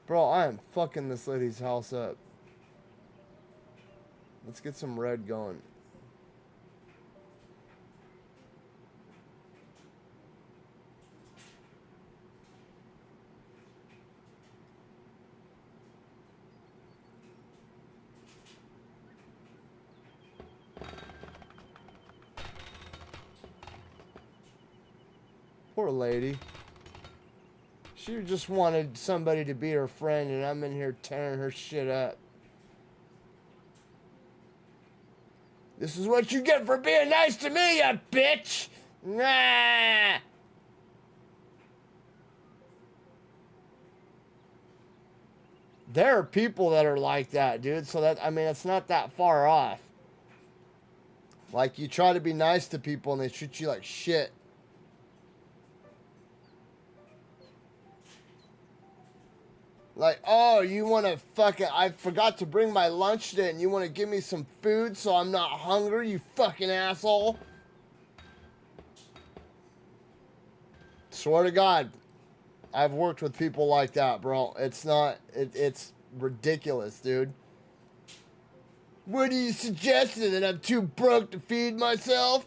Bro, I am fucking this lady's house up. Let's get some red going. Poor lady. She just wanted somebody to be her friend, and I'm in here tearing her shit up. This is what you get for being nice to me, you bitch! Nah! There are people that are like that, dude. So that, I mean, it's not that far off. Like, you try to be nice to people and they treat you like shit. Like, oh, you want to fucking, I forgot to bring my lunch today and you want to give me some food so I'm not hungry, you fucking asshole. Swear to God, I've worked with people like that, bro. It's not, it's ridiculous, dude. What are you suggesting? That I'm too broke to feed myself?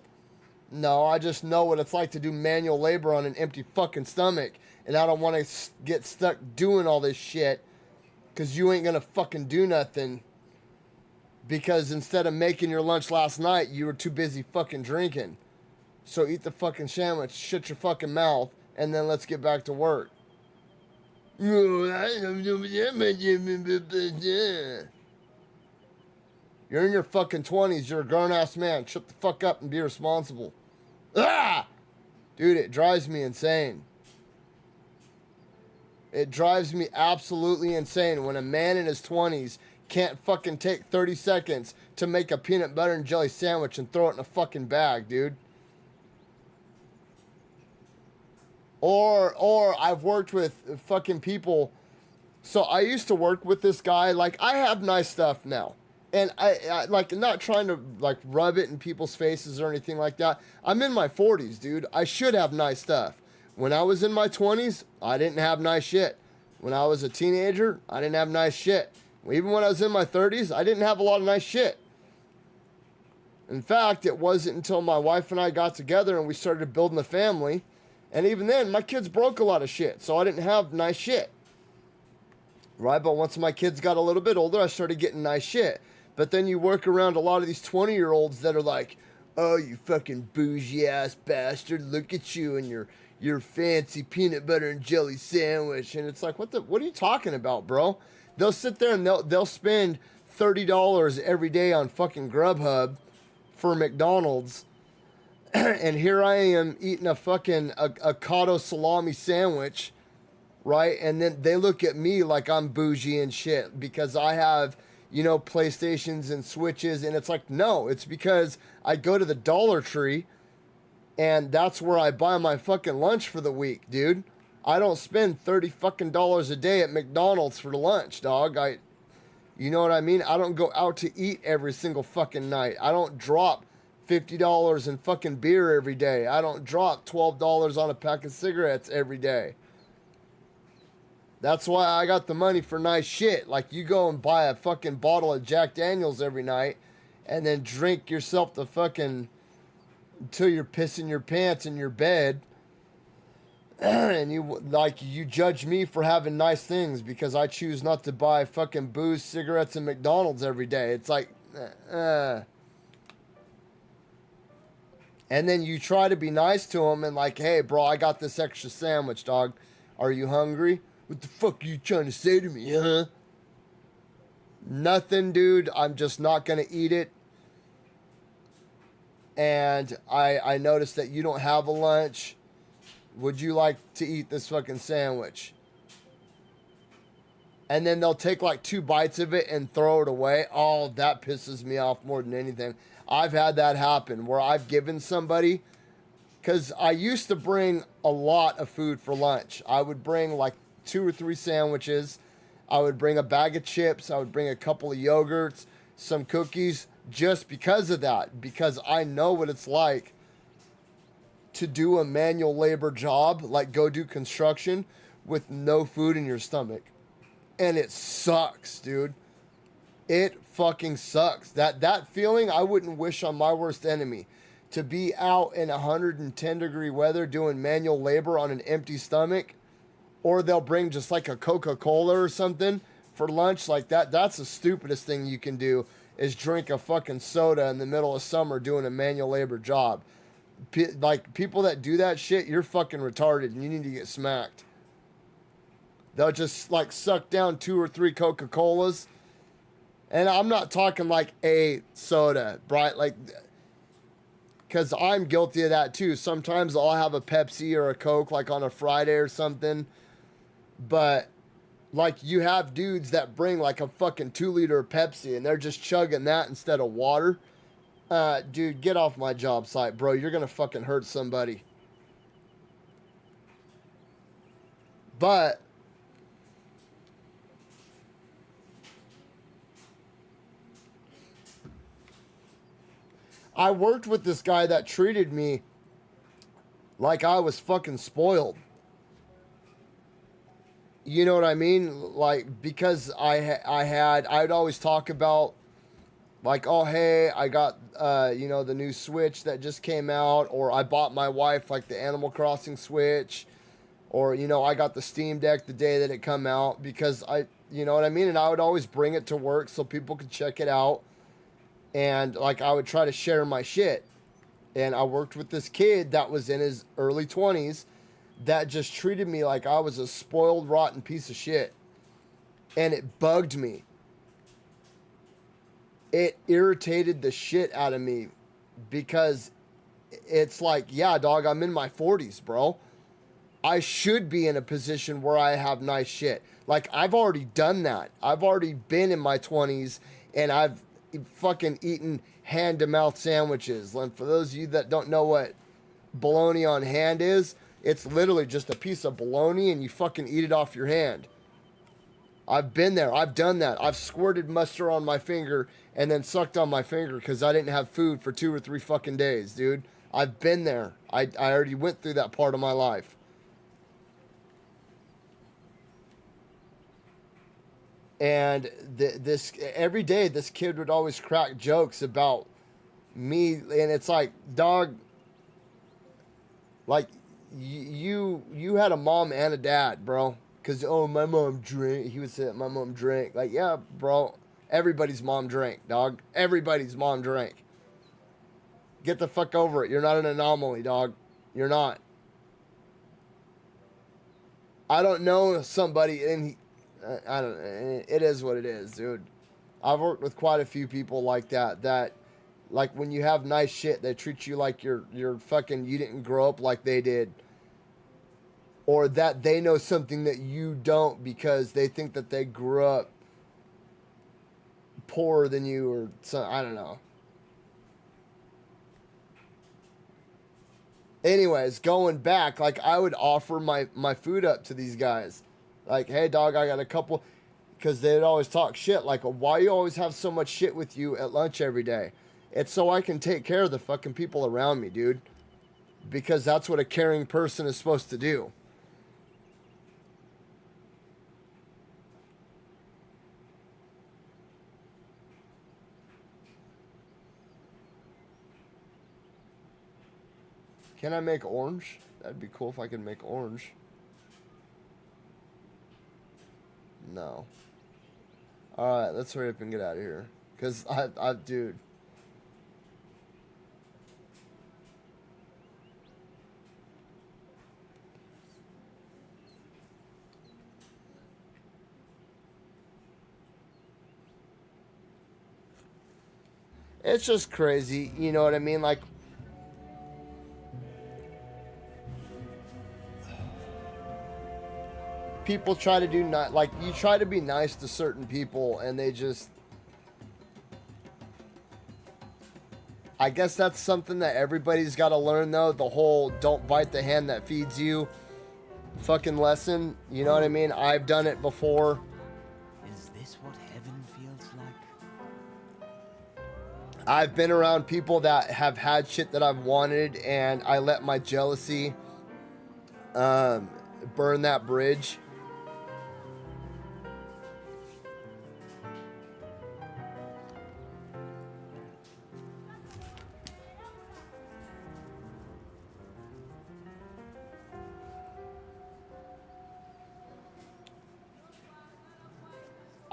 No, I just know what it's like to do manual labor on an empty fucking stomach. And I don't want to get stuck doing all this shit. Because you ain't going to fucking do nothing. Because instead of making your lunch last night, you were too busy fucking drinking. So eat the fucking sandwich, shut your fucking mouth, and then let's get back to work. You're in your fucking 20s. You're a grown-ass man. Shut the fuck up and be responsible. Ah! Dude, it drives me insane. It drives me absolutely insane when a man in his 20s can't fucking take 30 seconds to make a peanut butter and jelly sandwich and throw it in a fucking bag, dude. Or I've worked with fucking people. So I used to work with this guy. Like, I have nice stuff now. And I like, not trying to like rub it in people's faces or anything like that. I'm in my 40s, dude. I should have nice stuff. When I was in my 20s, I didn't have nice shit. When I was a teenager, I didn't have nice shit. Even when I was in my 30s, I didn't have a lot of nice shit. In fact, it wasn't until my wife and I got together and we started building a family. And even then, my kids broke a lot of shit. So I didn't have nice shit. Right? But once my kids got a little bit older, I started getting nice shit. But then you work around a lot of these 20-year-olds that are like, oh, you fucking bougie-ass bastard. Look at you and your fancy peanut butter and jelly sandwich. And it's like, what are you talking about, bro? They'll sit there and they'll spend $30 every day on fucking Grubhub for McDonald's. And here I am eating a fucking a cotto salami sandwich, right? And then they look at me like I'm bougie and shit because I have, you know, PlayStations and Switches. And it's like, no, it's because I go to the Dollar Tree and that's where I buy my fucking lunch for the week, dude. I don't spend $30 fucking dollars a day at McDonald's for lunch, dog. You know what I mean? I don't go out to eat every single fucking night. I don't drop $50 in fucking beer every day. I don't drop $12 on a pack of cigarettes every day. That's why I got the money for nice shit. Like, you go and buy a fucking bottle of Jack Daniels every night and then drink yourself the fucking until you're pissing your pants in your bed. And you judge me for having nice things because I choose not to buy fucking booze, cigarettes, and McDonald's every day. It's like, And then you try to be nice to them and like, hey, bro, I got this extra sandwich, dog. Are you hungry? What the fuck are you trying to say to me, huh? Nothing, dude. I'm just not going to eat it. And I noticed that you don't have a lunch. Would you like to eat this fucking sandwich? And then they'll take like 2 bites of it and throw it away. Oh, that pisses me off more than anything. I've had that happen where I've given somebody, because I used to bring a lot of food for lunch. I would bring like 2 or 3 sandwiches. I would bring a bag of chips. I would bring a couple of yogurts, some cookies, just because of that. Because I know what it's like to do a manual labor job, like go do construction with no food in your stomach. And it sucks, dude. It fucking sucks. That feeling I wouldn't wish on my worst enemy. To be out in 110-degree weather doing manual labor on an empty stomach, or they'll bring just like a Coca-Cola or something for lunch like that. That's the stupidest thing you can do, is drink a fucking soda in the middle of summer doing a manual labor job. Like, people that do that shit, you're fucking retarded and you need to get smacked. They'll just like suck down 2 or 3 Coca-Colas. And I'm not talking like a soda, right? Like, because I'm guilty of that too. Sometimes I'll have a Pepsi or a Coke like on a Friday or something. But like, you have dudes that bring like a fucking 2-liter Pepsi and they're just chugging that instead of water. Dude, get off my job site, bro. You're gonna fucking hurt somebody. But I worked with this guy that treated me like I was fucking spoiled. You know what I mean? Like, because I'd always talk about, like, oh, hey, I got, the new Switch that just came out, or I bought my wife, like, the Animal Crossing Switch, or, I got the Steam Deck the day that it come out, because you know what I mean? And I would always bring it to work so people could check it out, and, like, I would try to share my shit. And I worked with this kid that was in his early 20s that just treated me like I was a spoiled, rotten piece of shit. And it bugged me. It irritated the shit out of me, because it's like, yeah, dog, I'm in my 40s, bro. I should be in a position where I have nice shit. Like, I've already done that. I've already been in my 20s, and I've fucking eaten hand-to-mouth sandwiches. And for those of you that don't know what bologna on hand is, it's literally just a piece of bologna and you fucking eat it off your hand. I've been there. I've done that. I've squirted mustard on my finger and then sucked on my finger because I didn't have food for 2 or 3 fucking days, dude. I've been there. I already went through that part of my life. And this every day, this kid would always crack jokes about me, and it's like, dog, like, you had a mom and a dad, bro. Because, oh, my mom drank. He would say, my mom drank. Like, yeah, bro, everybody's mom drank, dog. Everybody's mom drank. Get the fuck over it. You're not an anomaly, dog. You're not. I don't know somebody, and I don't. It is what it is, dude. I've worked with quite a few people like that. That, like, when you have nice shit, they treat you like you're fucking. You didn't grow up like they did, or that they know something that you don't because they think that they grew up poorer than you, or something. I don't know. Anyways, going back, like, I would offer my food up to these guys. Like, hey, dog, I got a couple, because they'd always talk shit. Like, why you always have so much shit with you at lunch every day? It's so I can take care of the fucking people around me, dude. Because that's what a caring person is supposed to do. Can I make orange? That'd be cool if I could make orange. No. Alright, let's hurry up and get out of here. Because dude. It's just crazy, you know what I mean? Like, people try to do not, like, you try to be nice to certain people and they just, I guess that's something that everybody's got to learn, though, the whole don't bite the hand that feeds you fucking lesson. You know what I mean? I've done it before. Is this what heaven feels like? I've been around people that have had shit that I've wanted, and I let my jealousy burn that bridge.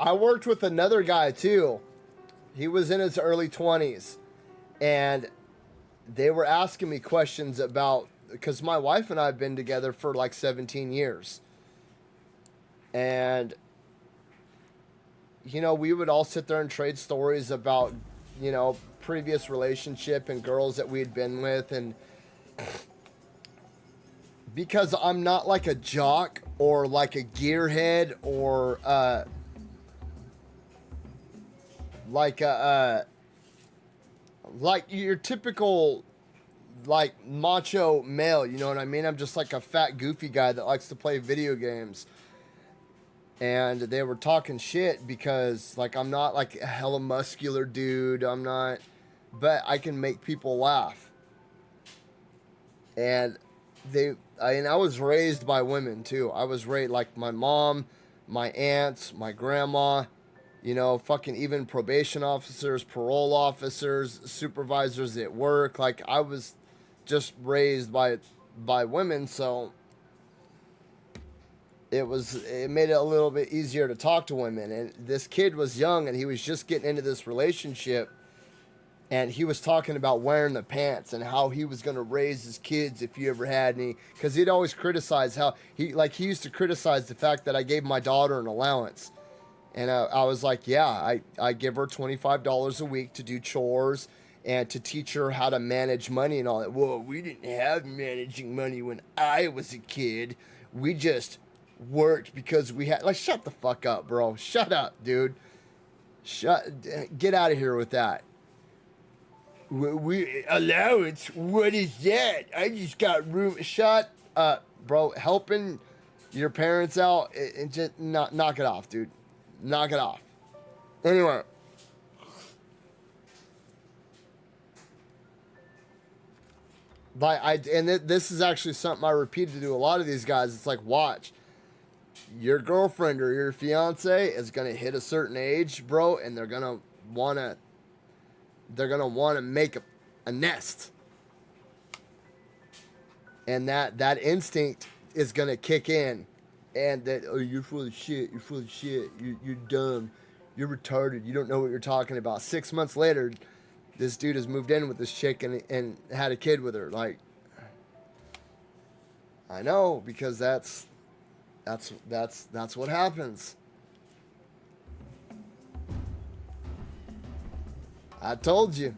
I worked with another guy too. He was in his early 20s, and they were asking me questions about, because my wife and I have been together for like 17 years. And, you know, we would all sit there and trade stories about, you know, previous relationship and girls that we had been with. And because I'm not like a jock or like a gearhead or like your typical like macho male, you know what I mean? I'm just like a fat goofy guy that likes to play video games. And they were talking shit because like I'm not like a hella muscular dude. I'm not, but I can make people laugh. And I was raised by women too. I was raised like my mom, my aunts, my grandma, you know, fucking even probation officers, parole officers, supervisors at work. Like I was just raised by women, so it made it a little bit easier to talk to women. And this kid was young and he was just getting into this relationship, and he was talking about wearing the pants and how he was going to raise his kids if he ever had any, because he'd always criticize how he used to criticize the fact that I gave my daughter an allowance. And I was like, yeah, I give her $25 a week to do chores and to teach her how to manage money and all that. Well, we didn't have managing money when I was a kid. We just worked because we had, like, shut the fuck up, bro. Shut up, dude. Get out of here with that. We allowance, what is that? I just got room. Shut up, bro. Helping your parents out, and just knock it off, dude. Knock it off. Anyway. This is actually something I repeated to a lot of these guys. It's like, watch. Your girlfriend or your fiance is going to hit a certain age, bro, and they're going to want to make a nest. And that instinct is going to kick in. And that, oh, you're full of shit, you're dumb, you're retarded, you don't know what you're talking about. 6 months later, this dude has moved in with this chick and had a kid with her. Like, I know, because that's what happens. I told you.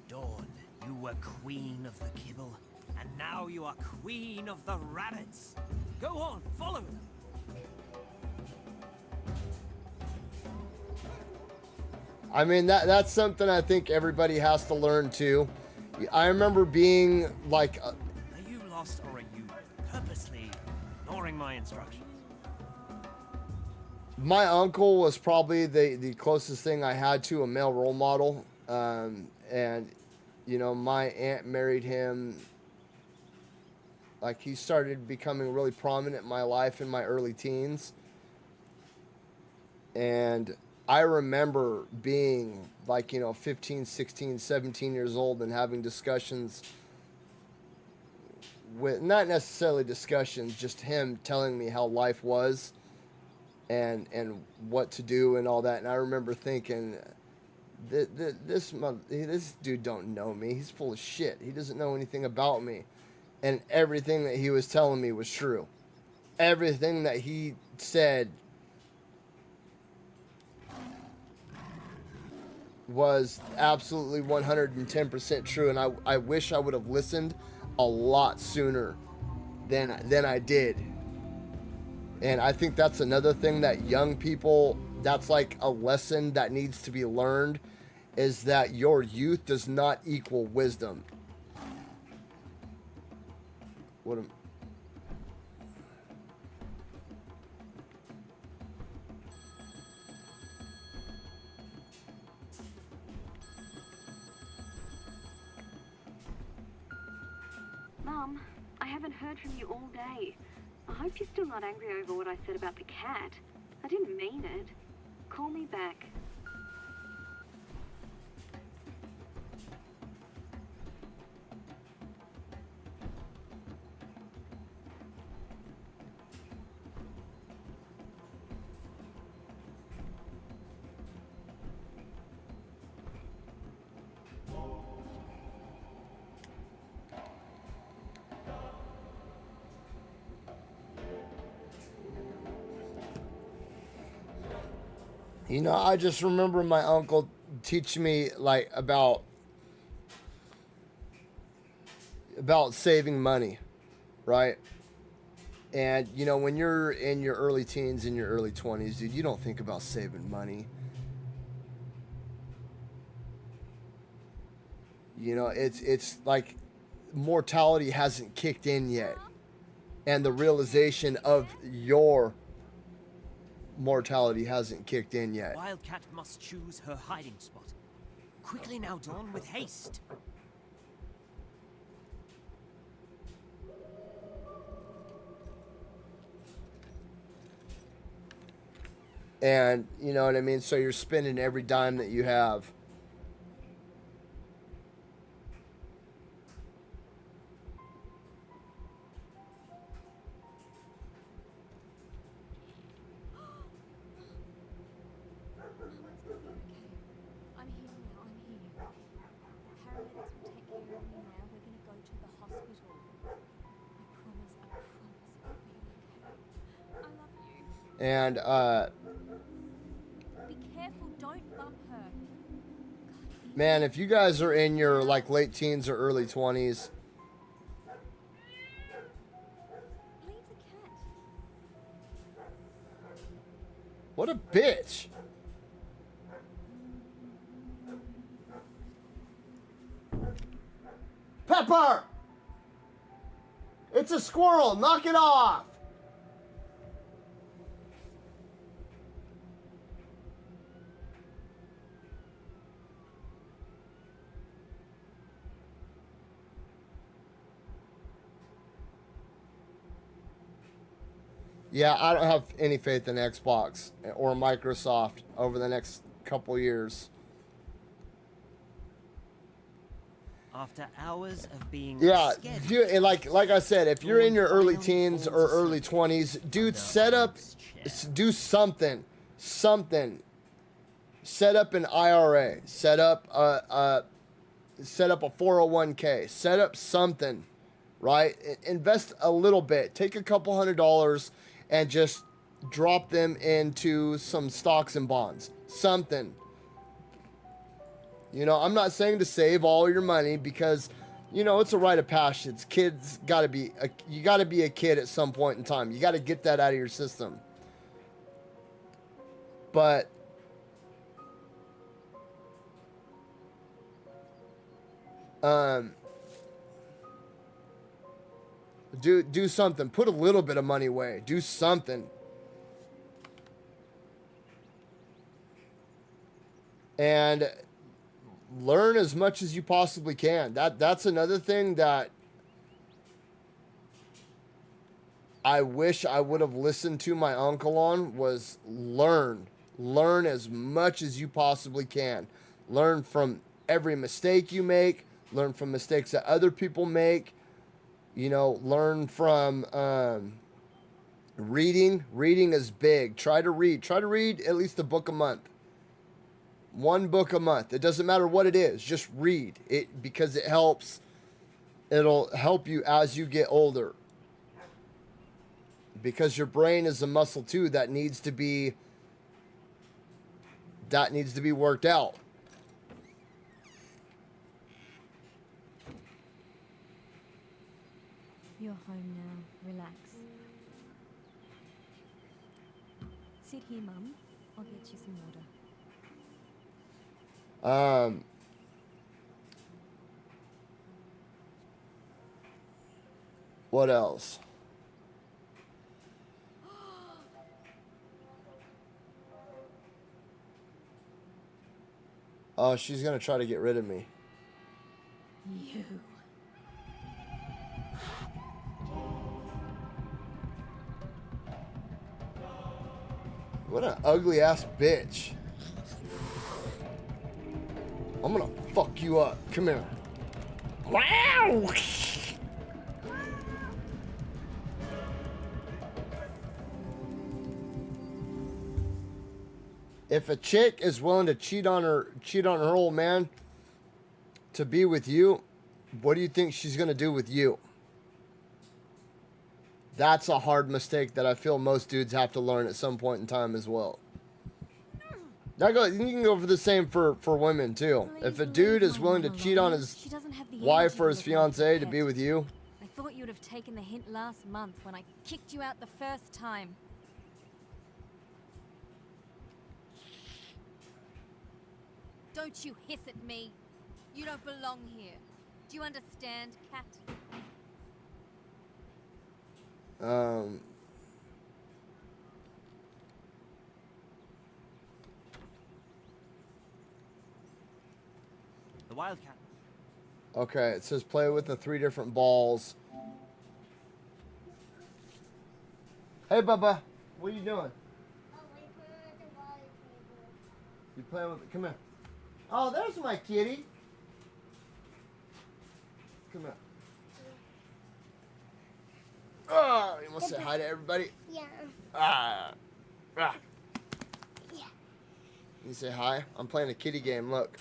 Dawn, you were queen of the kibble, and now you are queen of the rabbits. Go on, follow them. I mean, that's something I think everybody has to learn too. I remember being like... Are you lost, or are you purposely ignoring my instructions? My uncle was probably the closest thing I had to a male role model. And, you know, my aunt married him. Like, he started becoming really prominent in my life in my early teens. And I remember being like, you know, 15, 16, 17 years old and having discussions with, not necessarily discussions, just him telling me how life was and what to do and all that. And I remember thinking, this dude don't know me. He's full of shit. He doesn't know anything about me. And everything that he was telling me was true. Everything that he said was absolutely 110% true. And I wish I would have listened a lot sooner than I did. And I think that's another thing that young people, that's like a lesson that needs to be learned, is that your youth does not equal wisdom. Mum, I haven't heard from you all day. I hope you're still not angry over what I said about the cat. I didn't mean it. Call me back. You know, I just remember my uncle teaching me like about saving money, right? And you know, when you're in your early teens, in your early 20s, dude, you don't think about saving money. You know, it's like mortality hasn't kicked in yet, and the realization of your mortality hasn't kicked in yet. Wildcat must choose her hiding spot. Quickly now, Dawn, with haste. And you know what I mean? So you're spending every dime that you have. I'm here now, I'm here. Paramedics will take care of me now. We're gonna go to the hospital. I promise it'll be okay. I love you. And Be careful, don't bump her. man, if you guys are in your like late teens or early 20s, Leave the cat. what a bitch. Pepper! It's a squirrel, knock it off! Yeah, I don't have any faith in Xbox or Microsoft over the next couple years. After hours of being Yeah, scared, dude, and like I said, if you're in your early teens or early 20s, dude, set up, do something. Set up an IRA. Set up a 401k. Set up something, right? Invest a little bit. Take a couple $100 and just drop them into some stocks and bonds. Something. You know, I'm not saying to save all your money because, you know, it's a rite of passage. Kids got to be, you got to be a kid at some point in time. You got to get that out of your system. But do something. Put a little bit of money away. Do something. And learn as much as you possibly can. That's another thing that I wish I would have listened to my uncle on was learn. Learn as much as you possibly can. Learn from every mistake you make. Learn from mistakes that other people make. You know, learn from reading. Reading is big. Try to read. Try to read at least a book a month. One book a month. It doesn't matter what it is. Just read it because it helps. It'll help you as you get older. Because your brain is a muscle too that needs to be worked out. You're home now. Relax. Sit here, Mum. I'll get you some water. What else? Oh, she's gonna try to get rid of me. You. What an ugly ass bitch. I'm gonna fuck you up. Come here. Wow! If a chick is willing to cheat on her old man to be with you, what do you think she's gonna do with you? That's a hard mistake that I feel most dudes have to learn at some point in time as well. That go. You can go for the same for women too. If a dude is willing to cheat on his She doesn't have the wife energy or to his look after fiancée the to pet. be with you, I thought you'd have taken the hint last month when I kicked you out the first time. Don't you hiss at me. You don't belong here. Do you understand, cat? um, The Wildcat. okay. It says play with the 3 different balls. Hey, Bubba, what are you doing? You playing with? Come here. Oh, there's my kitty. Come here. Oh, you want to say hi to everybody? Yeah. Ah. Ah. You say hi? I'm playing a kitty game. Look.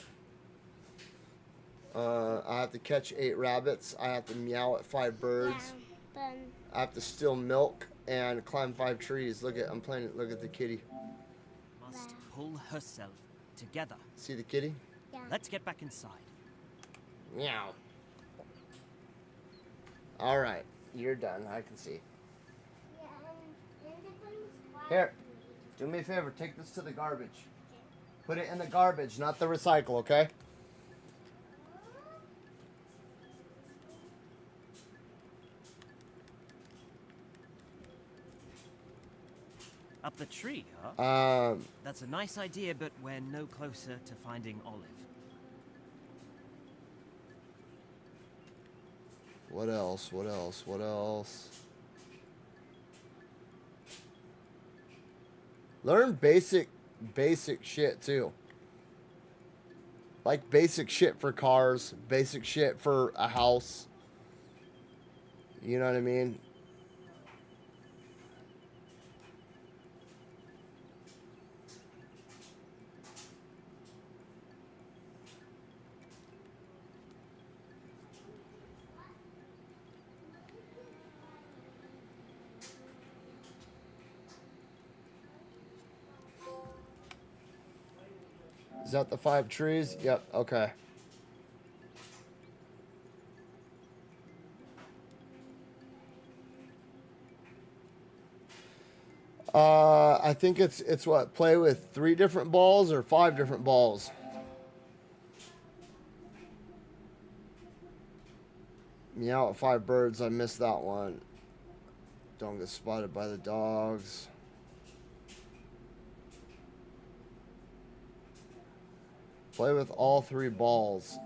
I have to catch 8 rabbits. I have to meow at 5 birds. Yeah, I have to steal milk and climb 5 trees. Look at I'm playing. Look at the kitty. Must pull herself together. See the kitty? yeah. Let's get back inside. Meow. All right, you're done. I can see. Here, do me a favor. Take this to the garbage. Put it in the garbage, not the recycle. Okay? Up the tree, huh? Um. That's a nice idea, but we're no closer to finding Olive. What else? What else? What else? Learn basic shit too. Like basic shit for cars, basic shit for a house. You know what I mean? Is that the 5 trees? Yep, okay. I think it's what, play with 3 different balls or 5 different balls? Meow at 5 birds, I missed that one. Don't get spotted by the dogs. Play with all 3 balls.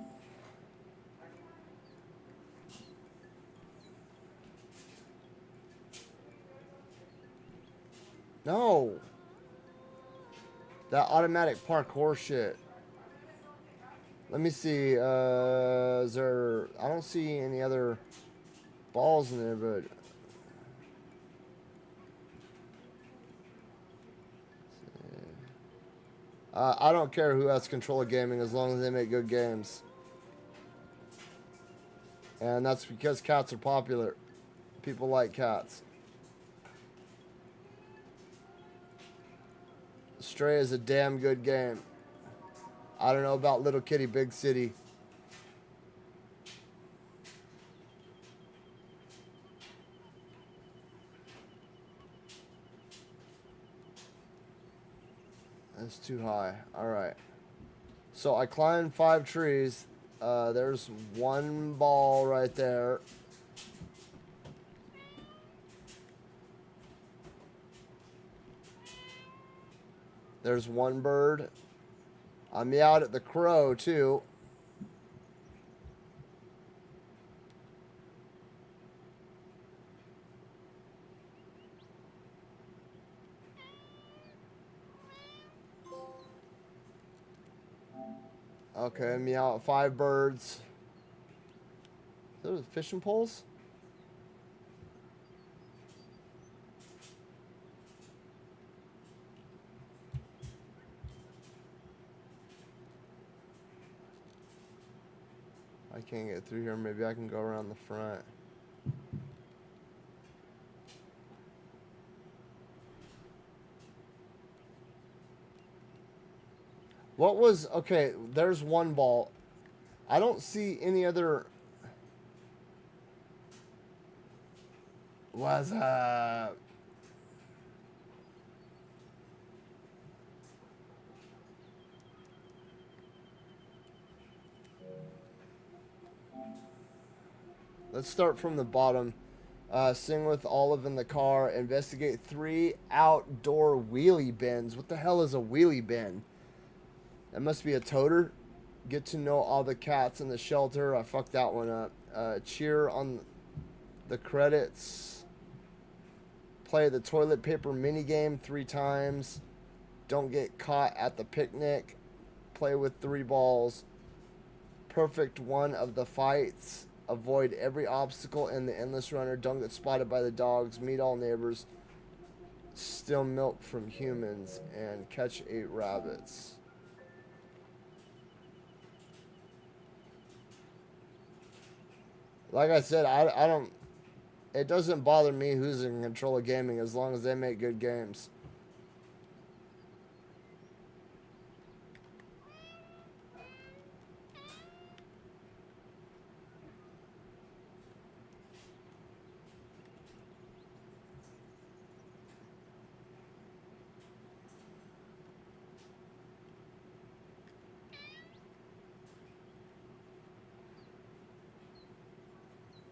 No. That automatic parkour shit. Let me see. Is there... I don't see any other balls in there, but... I don't care who has control of gaming as long as they make good games. And that's because cats are popular. People like cats. Stray is a damn good game. I don't know about Little Kitty Big City. That's too high. Alright. So I climbed 5 trees. There's 1 ball right there. There's 1 bird. I meowed at the crow too. Okay, meow at 5 birds. Those fishing poles? I can't get through here. Maybe I can go around the front. What was... Okay, there's one ball. I don't see any other... Was, Let's start from the bottom. Sing with Olive in the car. Investigate 3 outdoor wheelie bins. What the hell is a wheelie bin? That must be a toter. Get to know all the cats in the shelter. I fucked that one up. Cheer on the credits. Play the toilet paper minigame 3 times. Don't get caught at the picnic. Play with 3 balls. Perfect one of the fights. Avoid every obstacle in the endless runner. Don't get spotted by the dogs. Meet all neighbors. Steal milk from humans. And catch 8 rabbits. Like I said, I don't... It doesn't bother me who's in control of gaming as long as they make good games.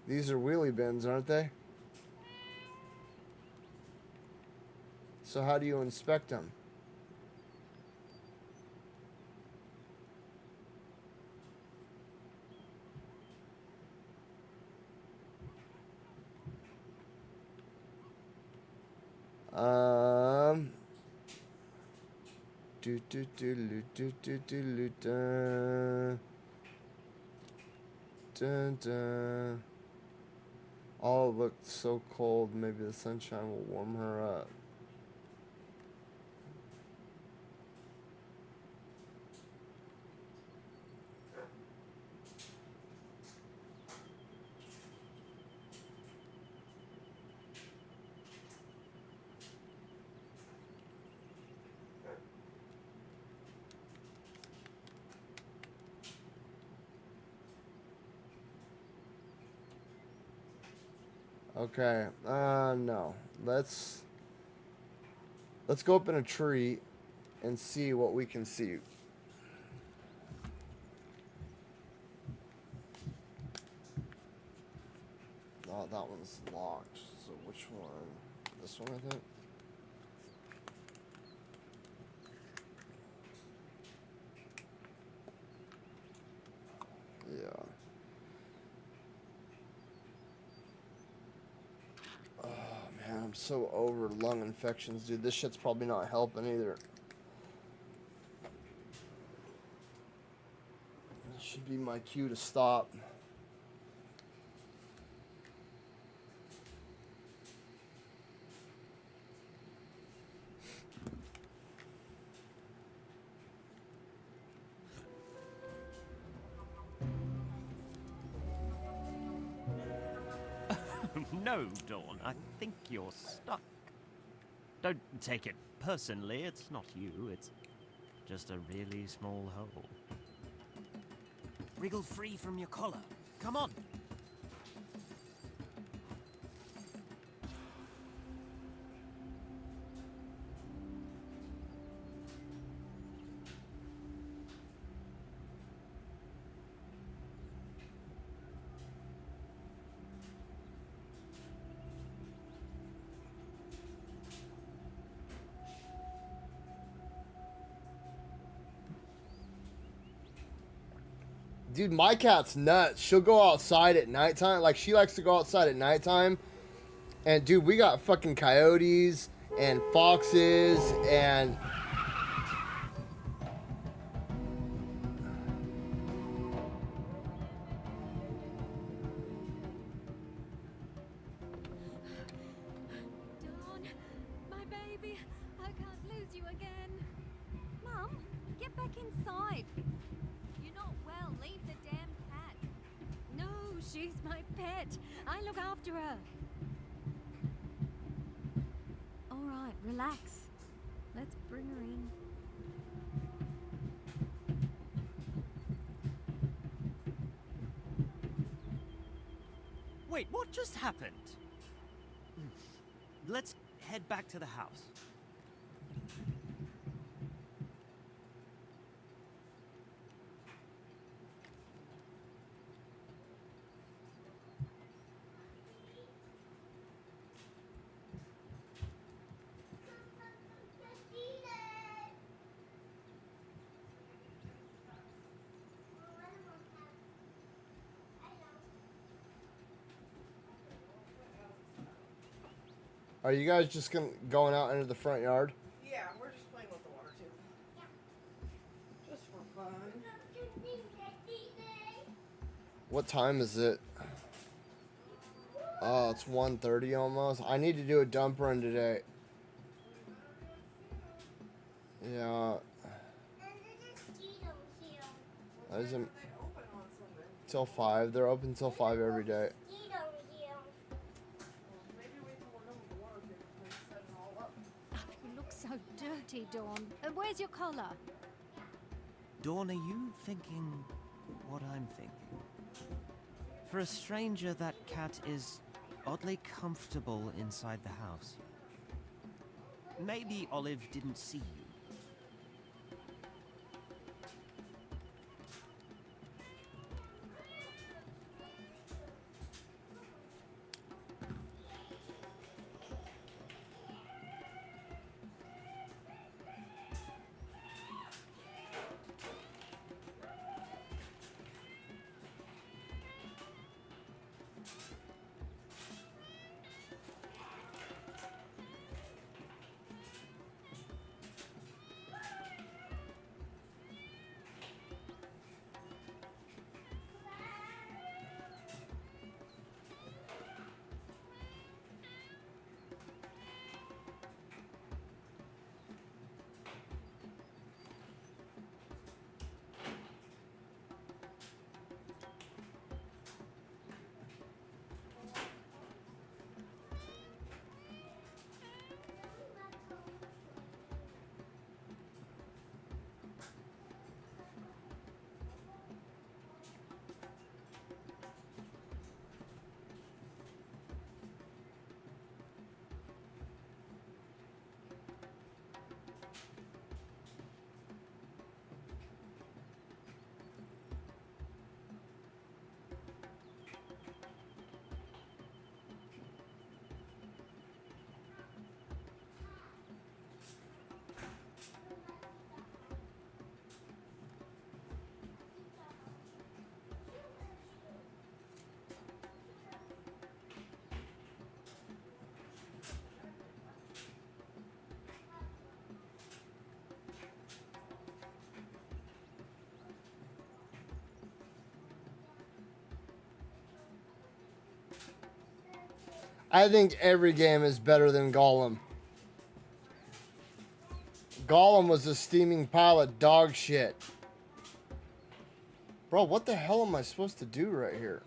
These are wheelie bins, aren't they? So how do you inspect them? Dun, dun. All looked so cold. Maybe the sunshine will warm her up. Okay, no. Let's go up in a tree and see what we can see. Oh, that one's locked. So which one? This one, I think. Yeah. Man, I'm so over lung infections, dude. This shit's probably not helping either. This should be my cue to stop. No, Dawn, I think you're stuck. Don't take it personally, it's not you, it's just a really small hole. Wriggle free from your collar. Come on. Dude, my cat's nuts. She'll go outside at nighttime. Like, she likes to go outside at nighttime. And, dude, we got fucking coyotes and foxes and... Dawn, my baby, I can't lose you again. Mum, get back inside. You're not well. Leave the damn cat. No, she's my pet. I look after her. All right, relax. Let's bring her in. Wait, what just happened? Let's head back to the house. Are you guys just going out into the front yard? Yeah, we're just playing with the water tube. Just for fun. What time is it? Oh, it's 1:30 almost. I need to do a dump run today. Yeah. That isn't They open on Sunday. till 5. They're open till 5 every day. Well, maybe wait till we're done with the water tube and then set it all up. Oh, you look so dirty, Dawn. Where's your collar? Dawn, are you thinking what I'm thinking? For a stranger, that cat is oddly comfortable inside the house. Maybe Olive didn't see you. I think every game is better than Gollum. Gollum was a steaming pile of dog shit. Bro, what the hell am I supposed to do right here?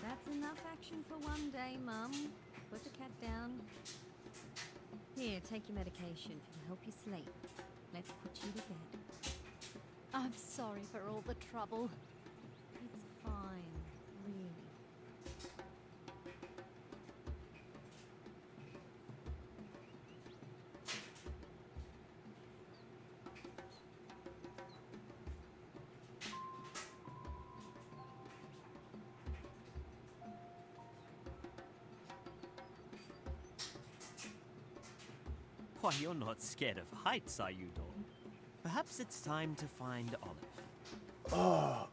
That's enough action for one day, Mum. Put the cat down. Here, take your medication. It'll help you sleep. Let's put you to bed. I'm sorry for all the trouble. It's fine, really. Why, you're not scared of heights, are you, Dawn? Perhaps it's time to find Olive. Oh.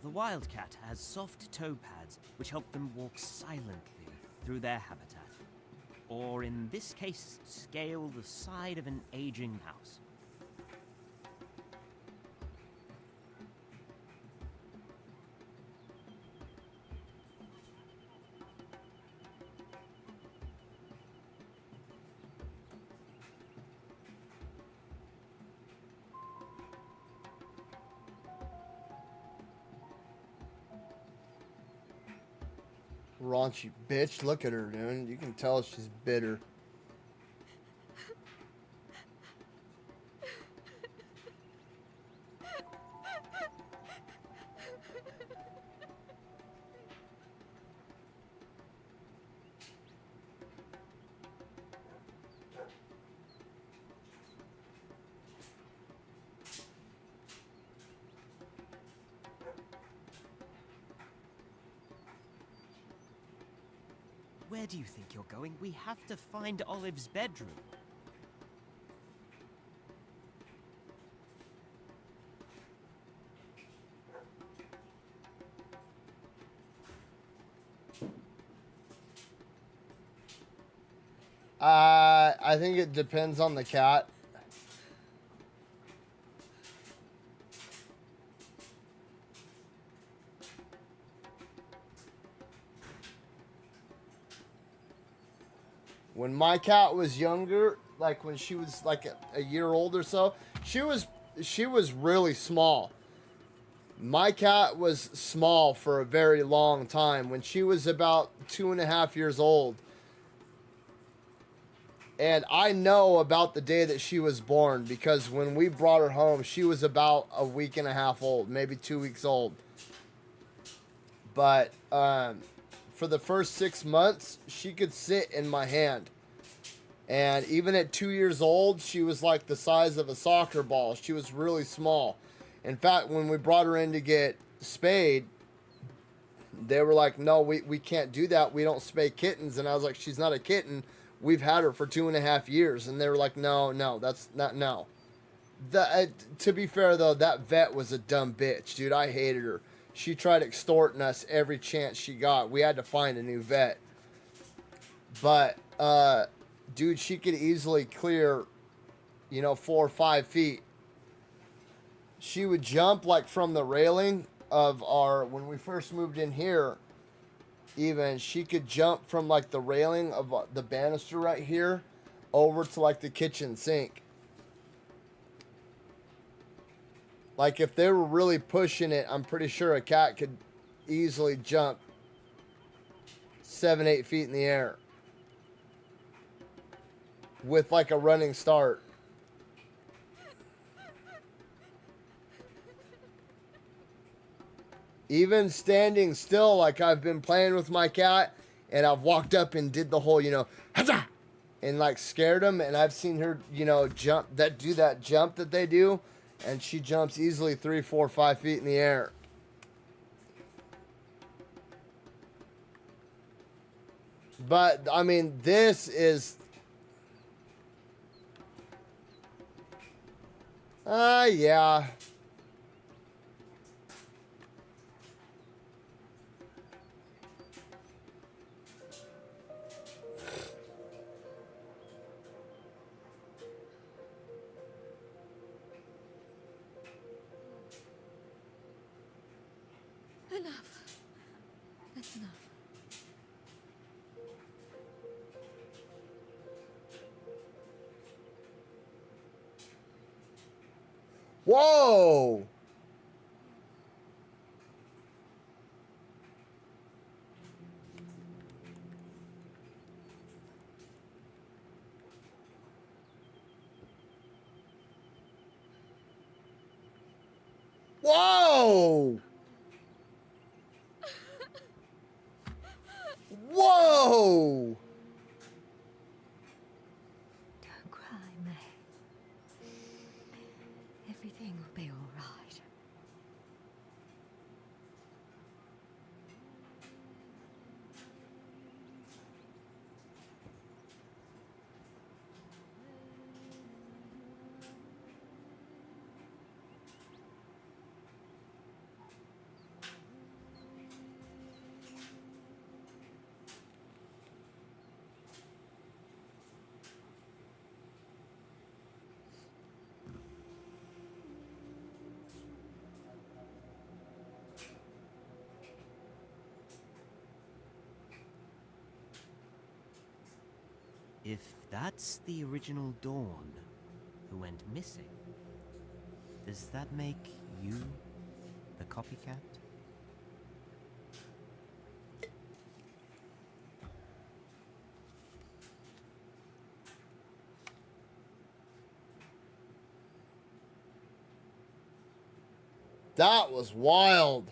The wildcat has soft toe pads which help them walk silently through their habitat. Or in this case, scale the side of an aging house. Raunchy bitch. Look at her, dude. You can tell she's bitter. Where do you think you're going? We have to find Olive's bedroom. I think it depends on the cat. When my cat was younger, like when she was like a year old or so, she was really small. My cat was small for a very long time. When she was about 2.5 years old, and I know about the day that she was born because when we brought her home, she was about a week and a half old, maybe 2 weeks old. But for the first 6 months, she could sit in my hand. And even at 2 years old, she was like the size of a soccer ball. She was really small. In fact, when we brought her in to get spayed, they were like, no, we can't do that. We don't spay kittens. And I was like, she's not a kitten. We've had her for 2.5 years. And they were like, no, that's not, no. To be fair, though, that vet was a dumb bitch, dude. I hated her. She tried extorting us every chance she got. We had to find a new vet. But, dude, she could easily clear, 4 or 5 feet. She would jump like from the railing of when we first moved in here, even she could jump from like the railing of the banister right here over to like the kitchen sink. Like if they were really pushing it, I'm pretty sure a cat could easily jump 7, 8 feet in the air with like a running start. Even standing still, like I've been playing with my cat and I've walked up and did the whole, Hacha! And like scared him, and I've seen her, do that jump that they do, and she jumps easily 3, 4, 5 feet in the air. But I mean, this is yeah. Enough. That's enough. Whoa! Whoa! Whoa! Don't cry, May. Everything will be all right. If that's the original Dawn who went missing, does that make you the copycat? That was wild.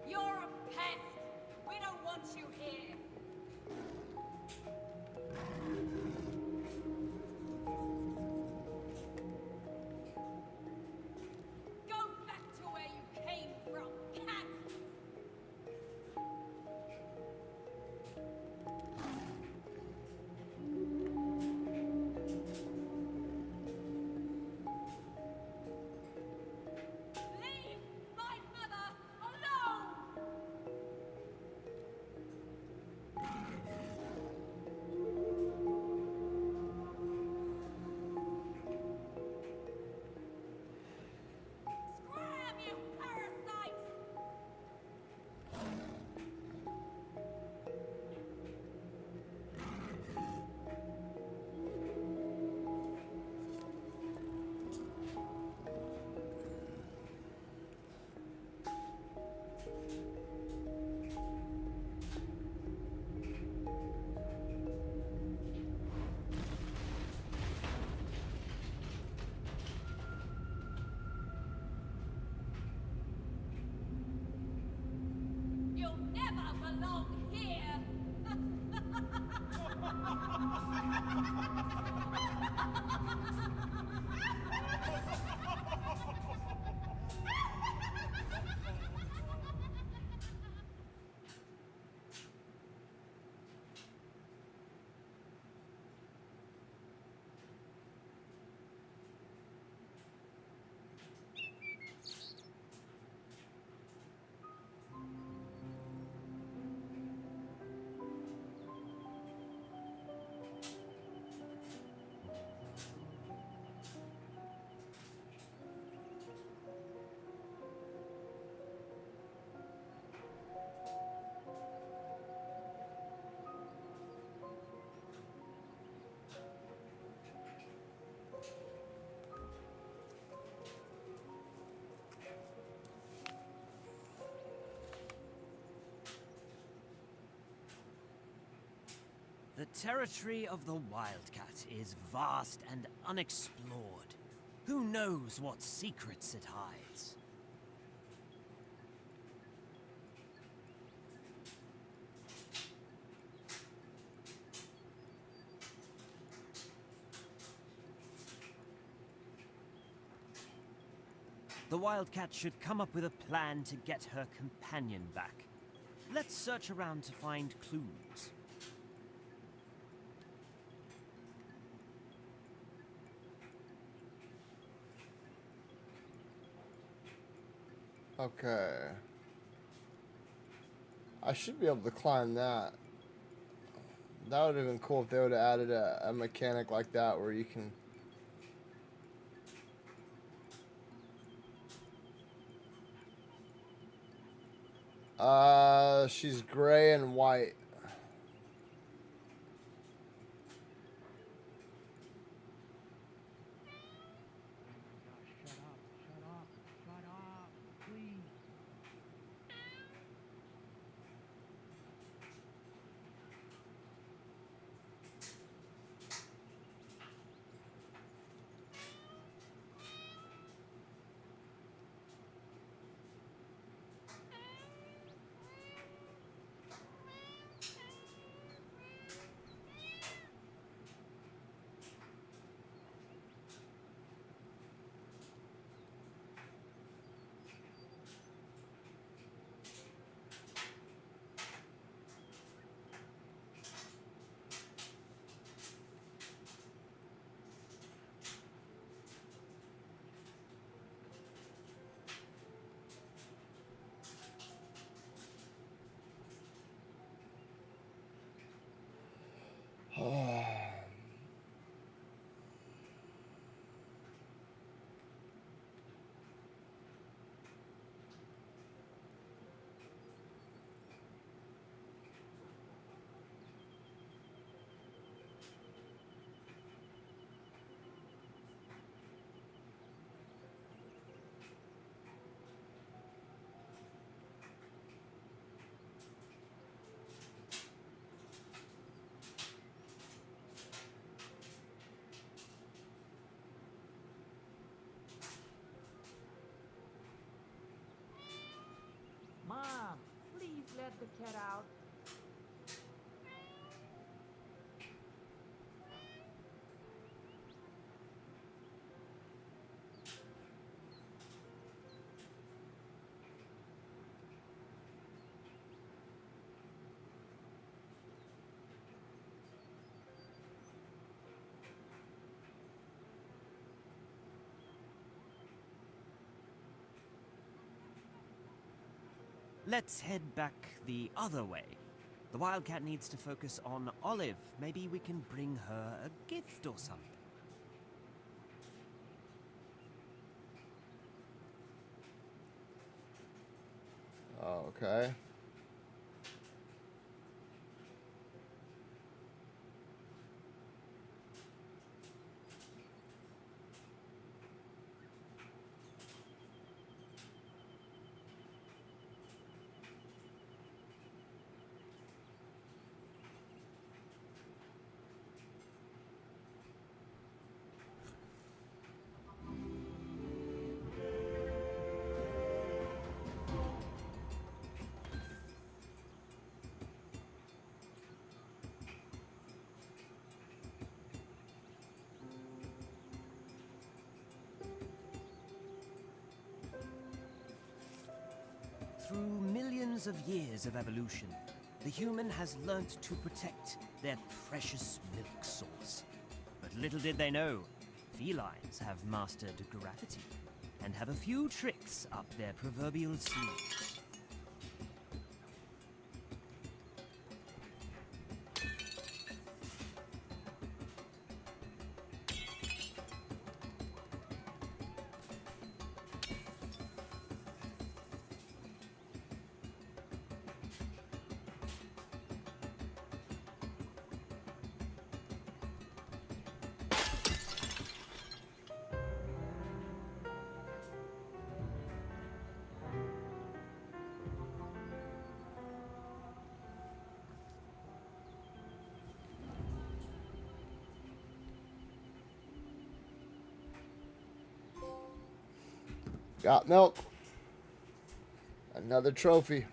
You're a pest. We don't want you here. Go back to where you came from, cat. Leave my mother alone! Scram, you parasite! You'll never belong here! The territory of the Wildcat is vast and unexplored. Who knows what secrets it hides? The Wildcat should come up with a plan to get her companion back. Let's search around to find clues. Okay. I should be able to climb that. That would have been cool if they would have added a mechanic like that where you can... She's gray and white. Shut up, shut up, shut up, please. Mom, please let the cat out. Let's head back the other way. The Wildcat needs to focus on Olive. Maybe we can bring her a gift or something. Okay. Through millions of years of evolution, the human has learnt to protect their precious milk source. But little did they know, felines have mastered gravity and have a few tricks up their proverbial sleeves. Got milk. Another trophy.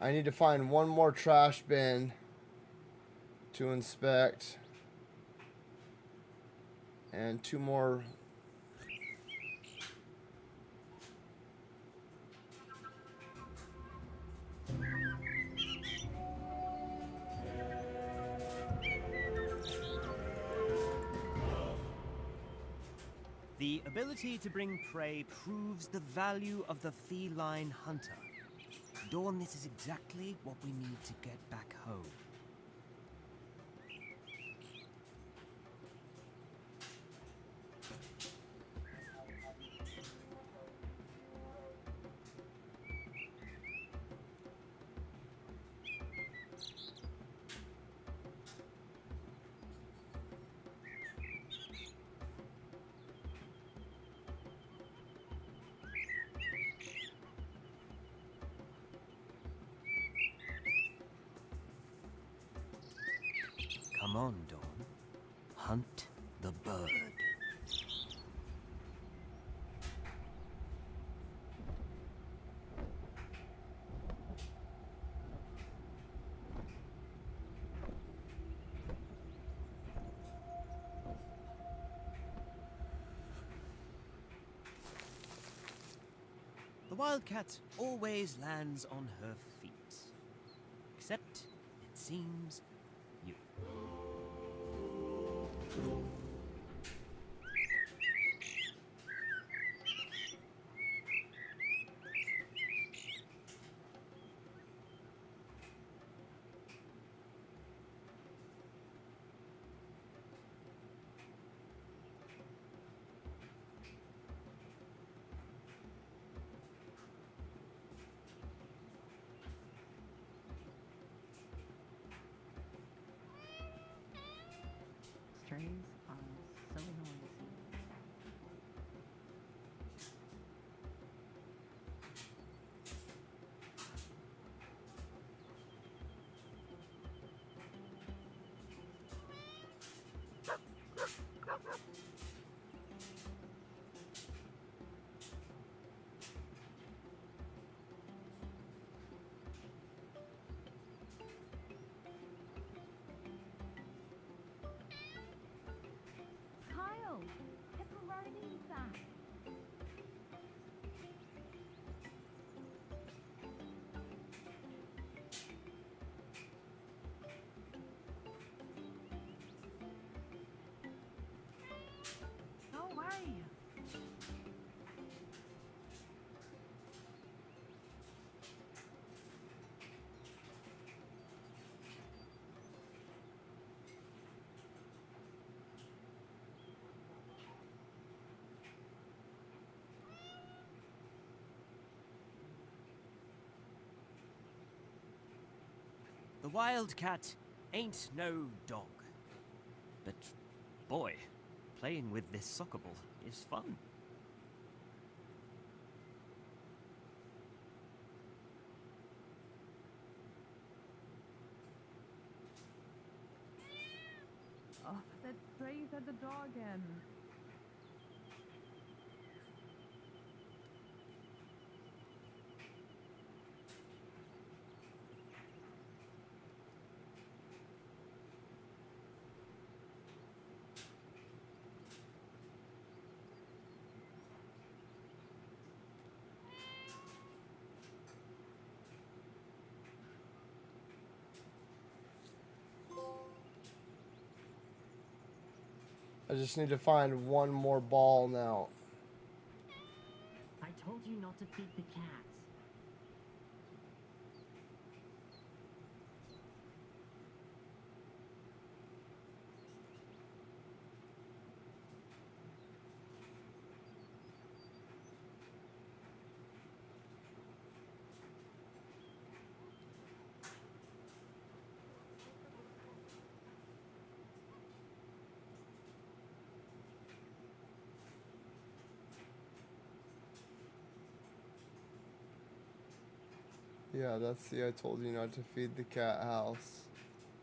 I need to find one more trash bin to inspect. And two more. The ability to bring prey proves the value of the feline hunter. Dawn, this is exactly what we need to get back home. Come on, Dawn. Hunt the bird. The wildcat always lands on her feet. Except, it seems, you. Strays are so annoying to see. Kyle, pepperoni back. How are you? The wildcat ain't no dog. But boy, playing with this soccer ball is fun. Oh, that strays at the door again. I just need to find one more ball now. I told you not to feed the cats. Yeah, that's the I told you not to feed the cat house.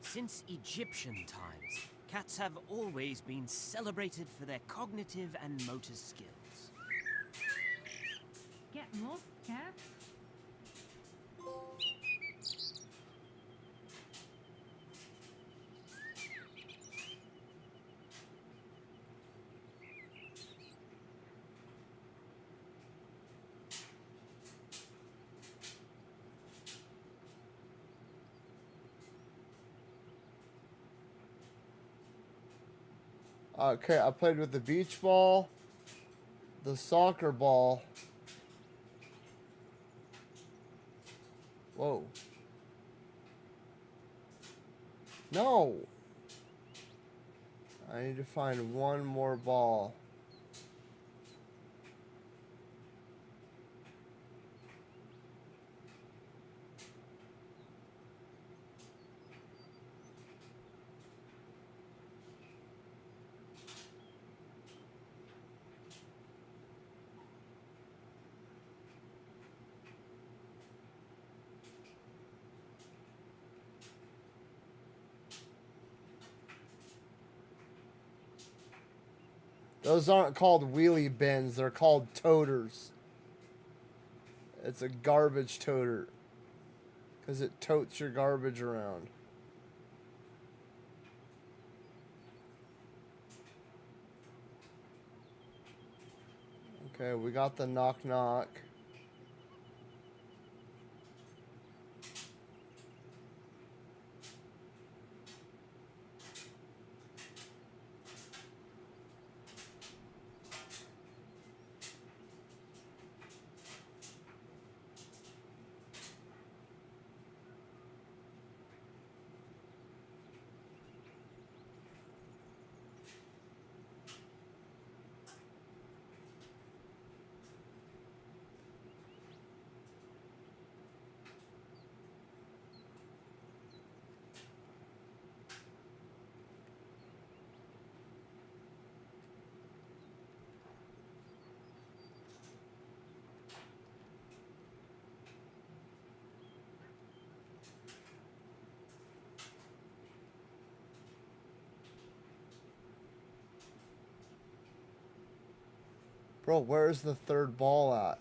Since Egyptian times, cats have always been celebrated for their cognitive and motor skills. Get lost, cat. Okay, I played with the beach ball. The soccer ball. Whoa. No. I need to find one more ball. Those aren't called wheelie bins, they're called toters. It's a garbage toter. Because it totes your garbage around. Okay, we got the knock knock. Bro, where's the third ball at?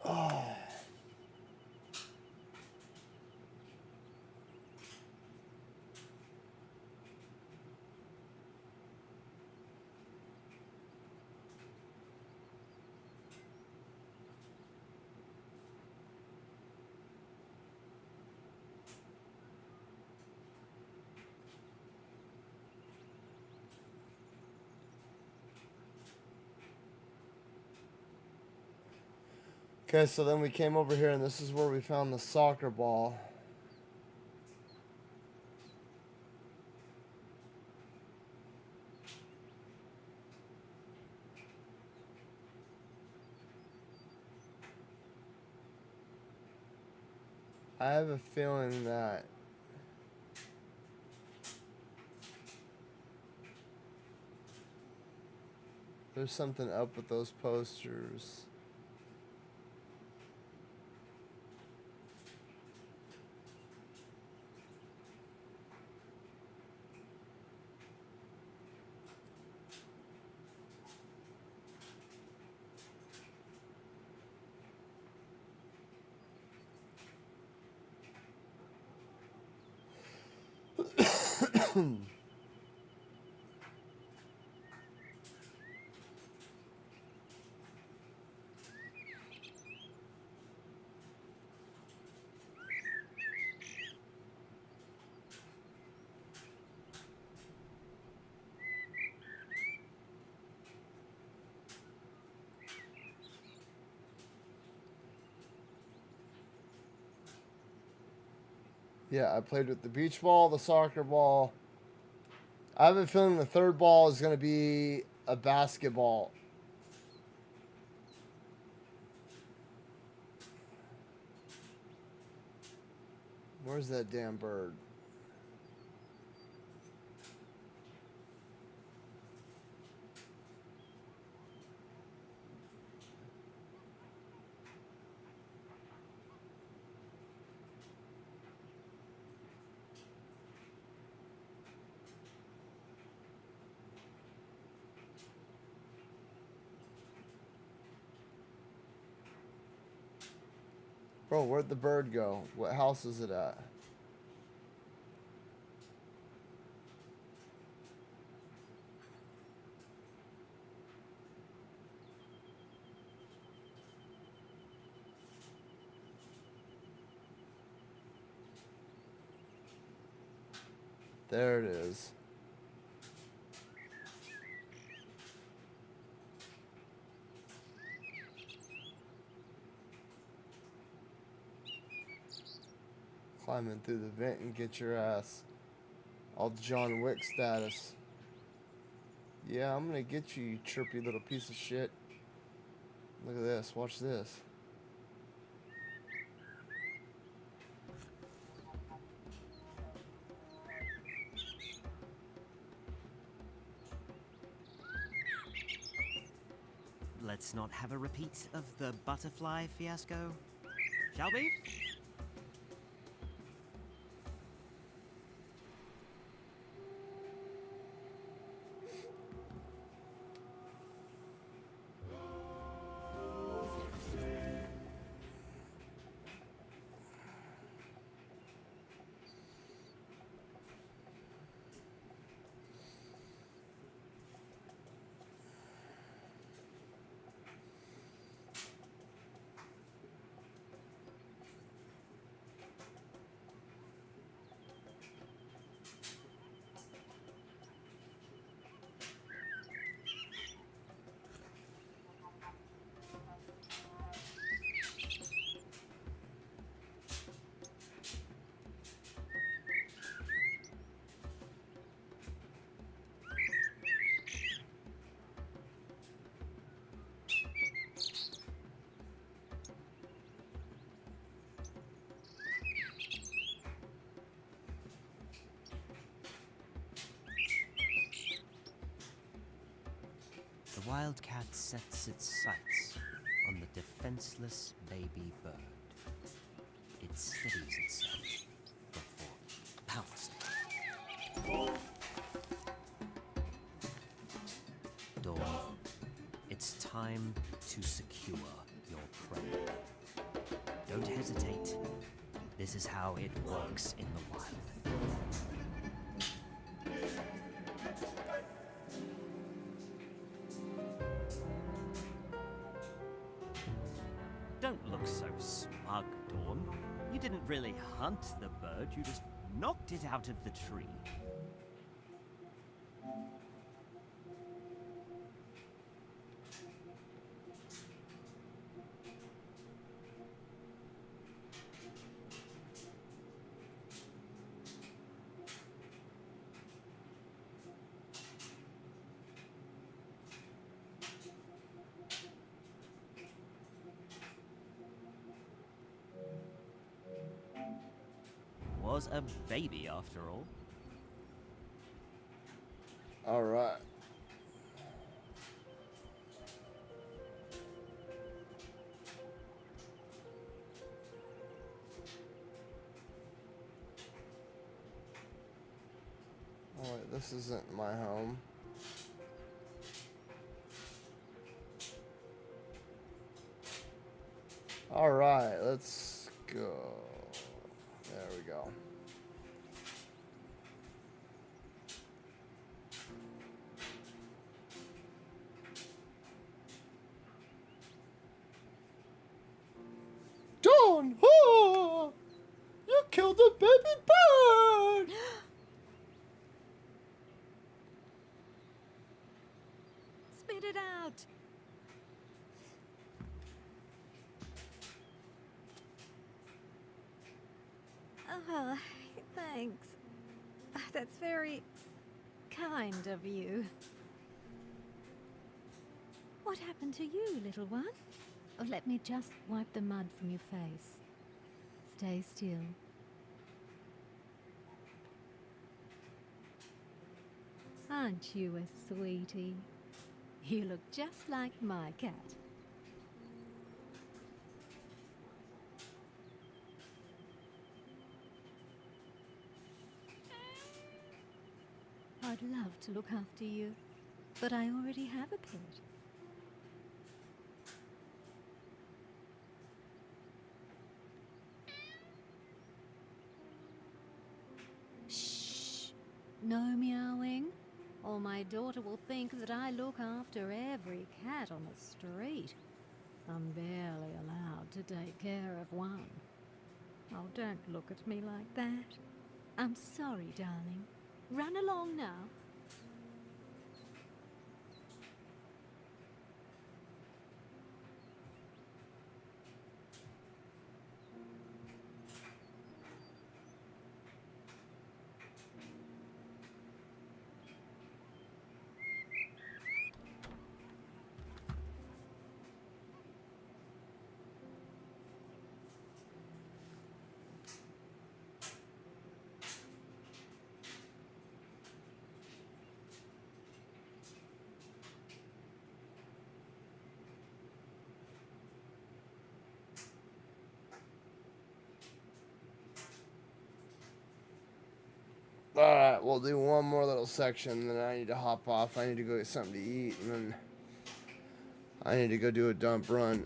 Oh. Okay, so then we came over here and this is where we found the soccer ball. I have a feeling that there's something up with those posters. Yeah, I played with the beach ball, the soccer ball. I have a feeling the third ball is going to be a basketball. Where's that damn bird? Bro, where'd the bird go? What house is it at? There it is. Climbing through the vent and get your ass all John Wick status. Yeah, I'm gonna get you, you chirpy little piece of shit. Look at this. Watch this. Let's not have a repeat of the butterfly fiasco, shall we? The wildcat sets its sights on the defenseless baby bird. It steadies itself before pouncing. Dawn, it's time to secure your prey. Don't hesitate. This is how it works in the wild. Don't look so smug, Dawn. You didn't really hunt the bird, you just knocked it out of the tree. Was a baby after all. All right. Oh wait, this isn't my home. All right, let's go. There we go. Dawn! Oh, you killed a baby bird! Spit it out! Oh, thanks. That's very kind of you. What happened to you, little one? Oh, let me just wipe the mud from your face. Stay still. Aren't you a sweetie? You look just like my cat. I'd love to look after you, but I already have a pet. Shh! No meowing, or my daughter will think that I look after every cat on the street. I'm barely allowed to take care of one. Oh, don't look at me like that. I'm sorry, darling. Run along now. Alright, we'll do one more little section, then I need to hop off. I need to go get something to eat, and then I need to go do a dump run.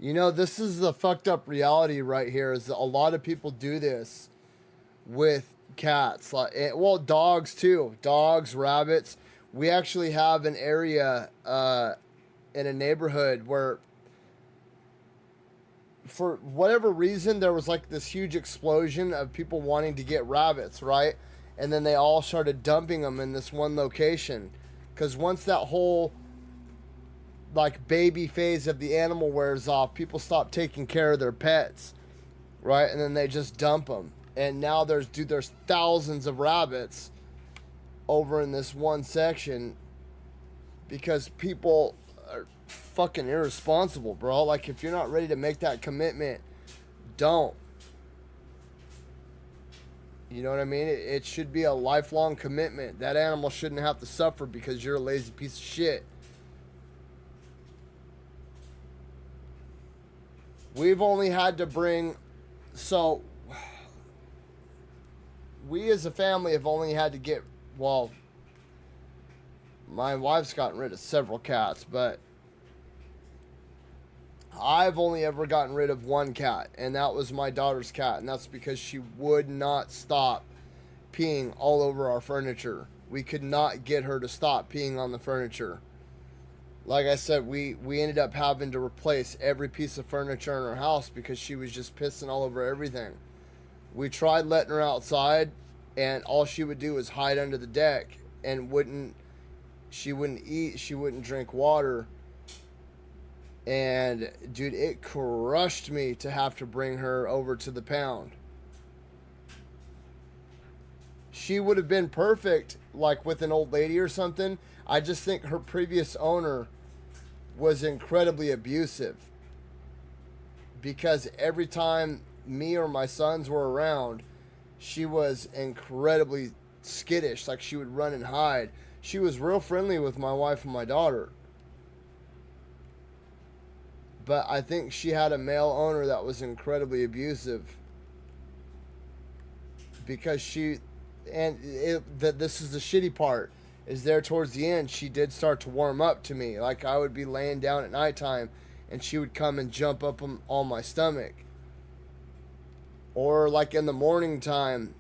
You know, this is the fucked up reality right here, is that a lot of people do this with cats. Like, well, dogs too. Dogs, rabbits. We actually have an area in a neighborhood where, for whatever reason, there was like this huge explosion of people wanting to get rabbits, right? And then they all started dumping them in this one location. Because once that whole like baby phase of the animal wears off, people stop taking care of their pets, right? And then they just dump them. And now there's thousands of rabbits over in this one section because people are fucking irresponsible, bro. Like, if you're not ready to make that commitment, don't. You know what I mean? It should be a lifelong commitment. That animal shouldn't have to suffer because you're a lazy piece of shit. We've only had to bring, so we as a family have only had to get, well, my wife's gotten rid of several cats, but I've only ever gotten rid of one cat, and that was my daughter's cat, and that's because she would not stop peeing all over our furniture. We could not get her to stop peeing on the furniture. Like I said, we ended up having to replace every piece of furniture in our house because she was just pissing all over everything. We tried letting her outside, and all she would do was hide under the deck and she wouldn't eat, she wouldn't drink water. And dude, it crushed me to have to bring her over to the pound. She would have been perfect, like with an old lady or something. I just think her previous owner was incredibly abusive. Because every time me or my sons were around, she was incredibly skittish. Like, she would run and hide. She was real friendly with my wife and my daughter. But I think she had a male owner that was incredibly abusive. Because this is the shitty part, is there towards the end, she did start to warm up to me. Like, I would be laying down at nighttime, and she would come and jump up on my stomach. Or like in the morning time,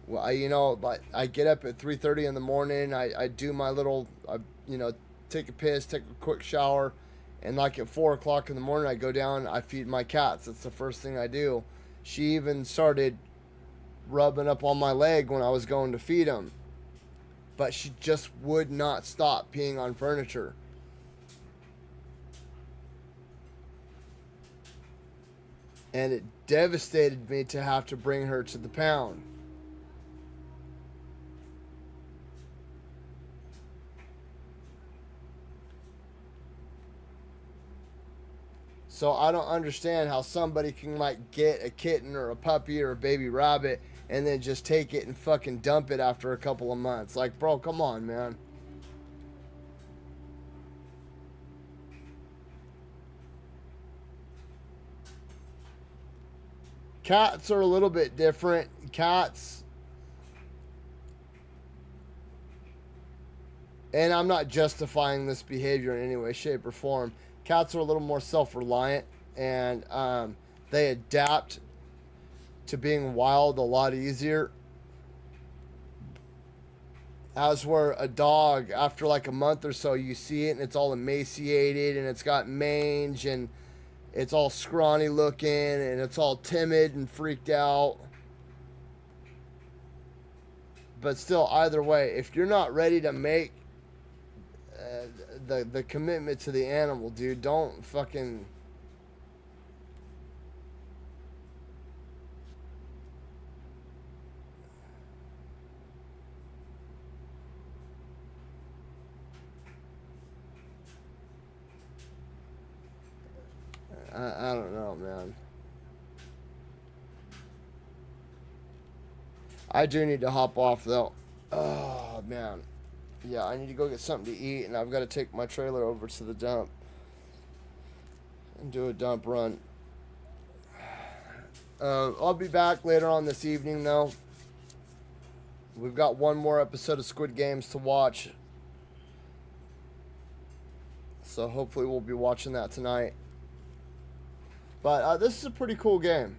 well, I get up at 3:30 in the morning. I do my little, take a piss, take a quick shower, and like at 4 o'clock in the morning, I go down, I feed my cats. That's the first thing I do. She even started rubbing up on my leg when I was going to feed them. But she just would not stop peeing on furniture. And it devastated me to have to bring her to the pound. So I don't understand how somebody can like get a kitten or a puppy or a baby rabbit and then just take it and fucking dump it after a couple of months. Like, bro, come on, man. Cats are a little bit different. Cats, and I'm not justifying this behavior in any way, shape, or form. Cats are a little more self-reliant, and they adapt to being wild a lot easier. As where a dog, after like a month or so, you see it and it's all emaciated and it's got mange and it's all scrawny looking and it's all timid and freaked out. But still, either way, if you're not ready to make the commitment to the animal, dude, don't fucking... I don't know, man. I do need to hop off, though. Oh, man. Yeah, I need to go get something to eat, and I've got to take my trailer over to the dump and do a dump run. I'll be back later on this evening, though. We've got one more episode of Squid Games to watch. So hopefully we'll be watching that tonight. But this is a pretty cool game.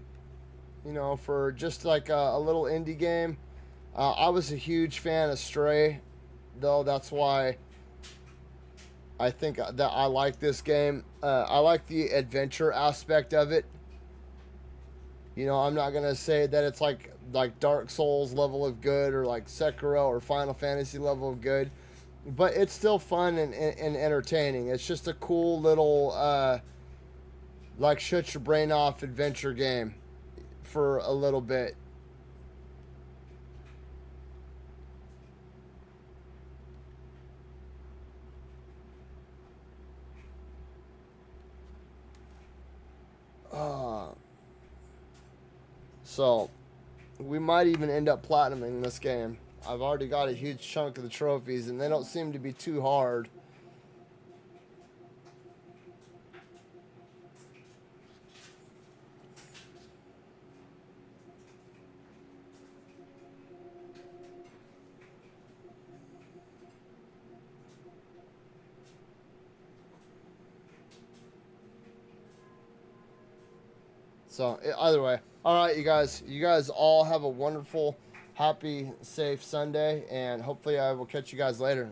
You know, for just like a little indie game. I was a huge fan of Stray, though. That's why I think that I like this game. I like the adventure aspect of it. You know, I'm not going to say that it's like Dark Souls level of good or like Sekiro or Final Fantasy level of good. But it's still fun and entertaining. It's just a cool little, like, shut your brain off adventure game for a little bit. So, we might even end up platinuming this game. I've already got a huge chunk of the trophies, and they don't seem to be too hard. So, either way. All right, you guys all have a wonderful, happy, safe Sunday, and hopefully I will catch you guys later.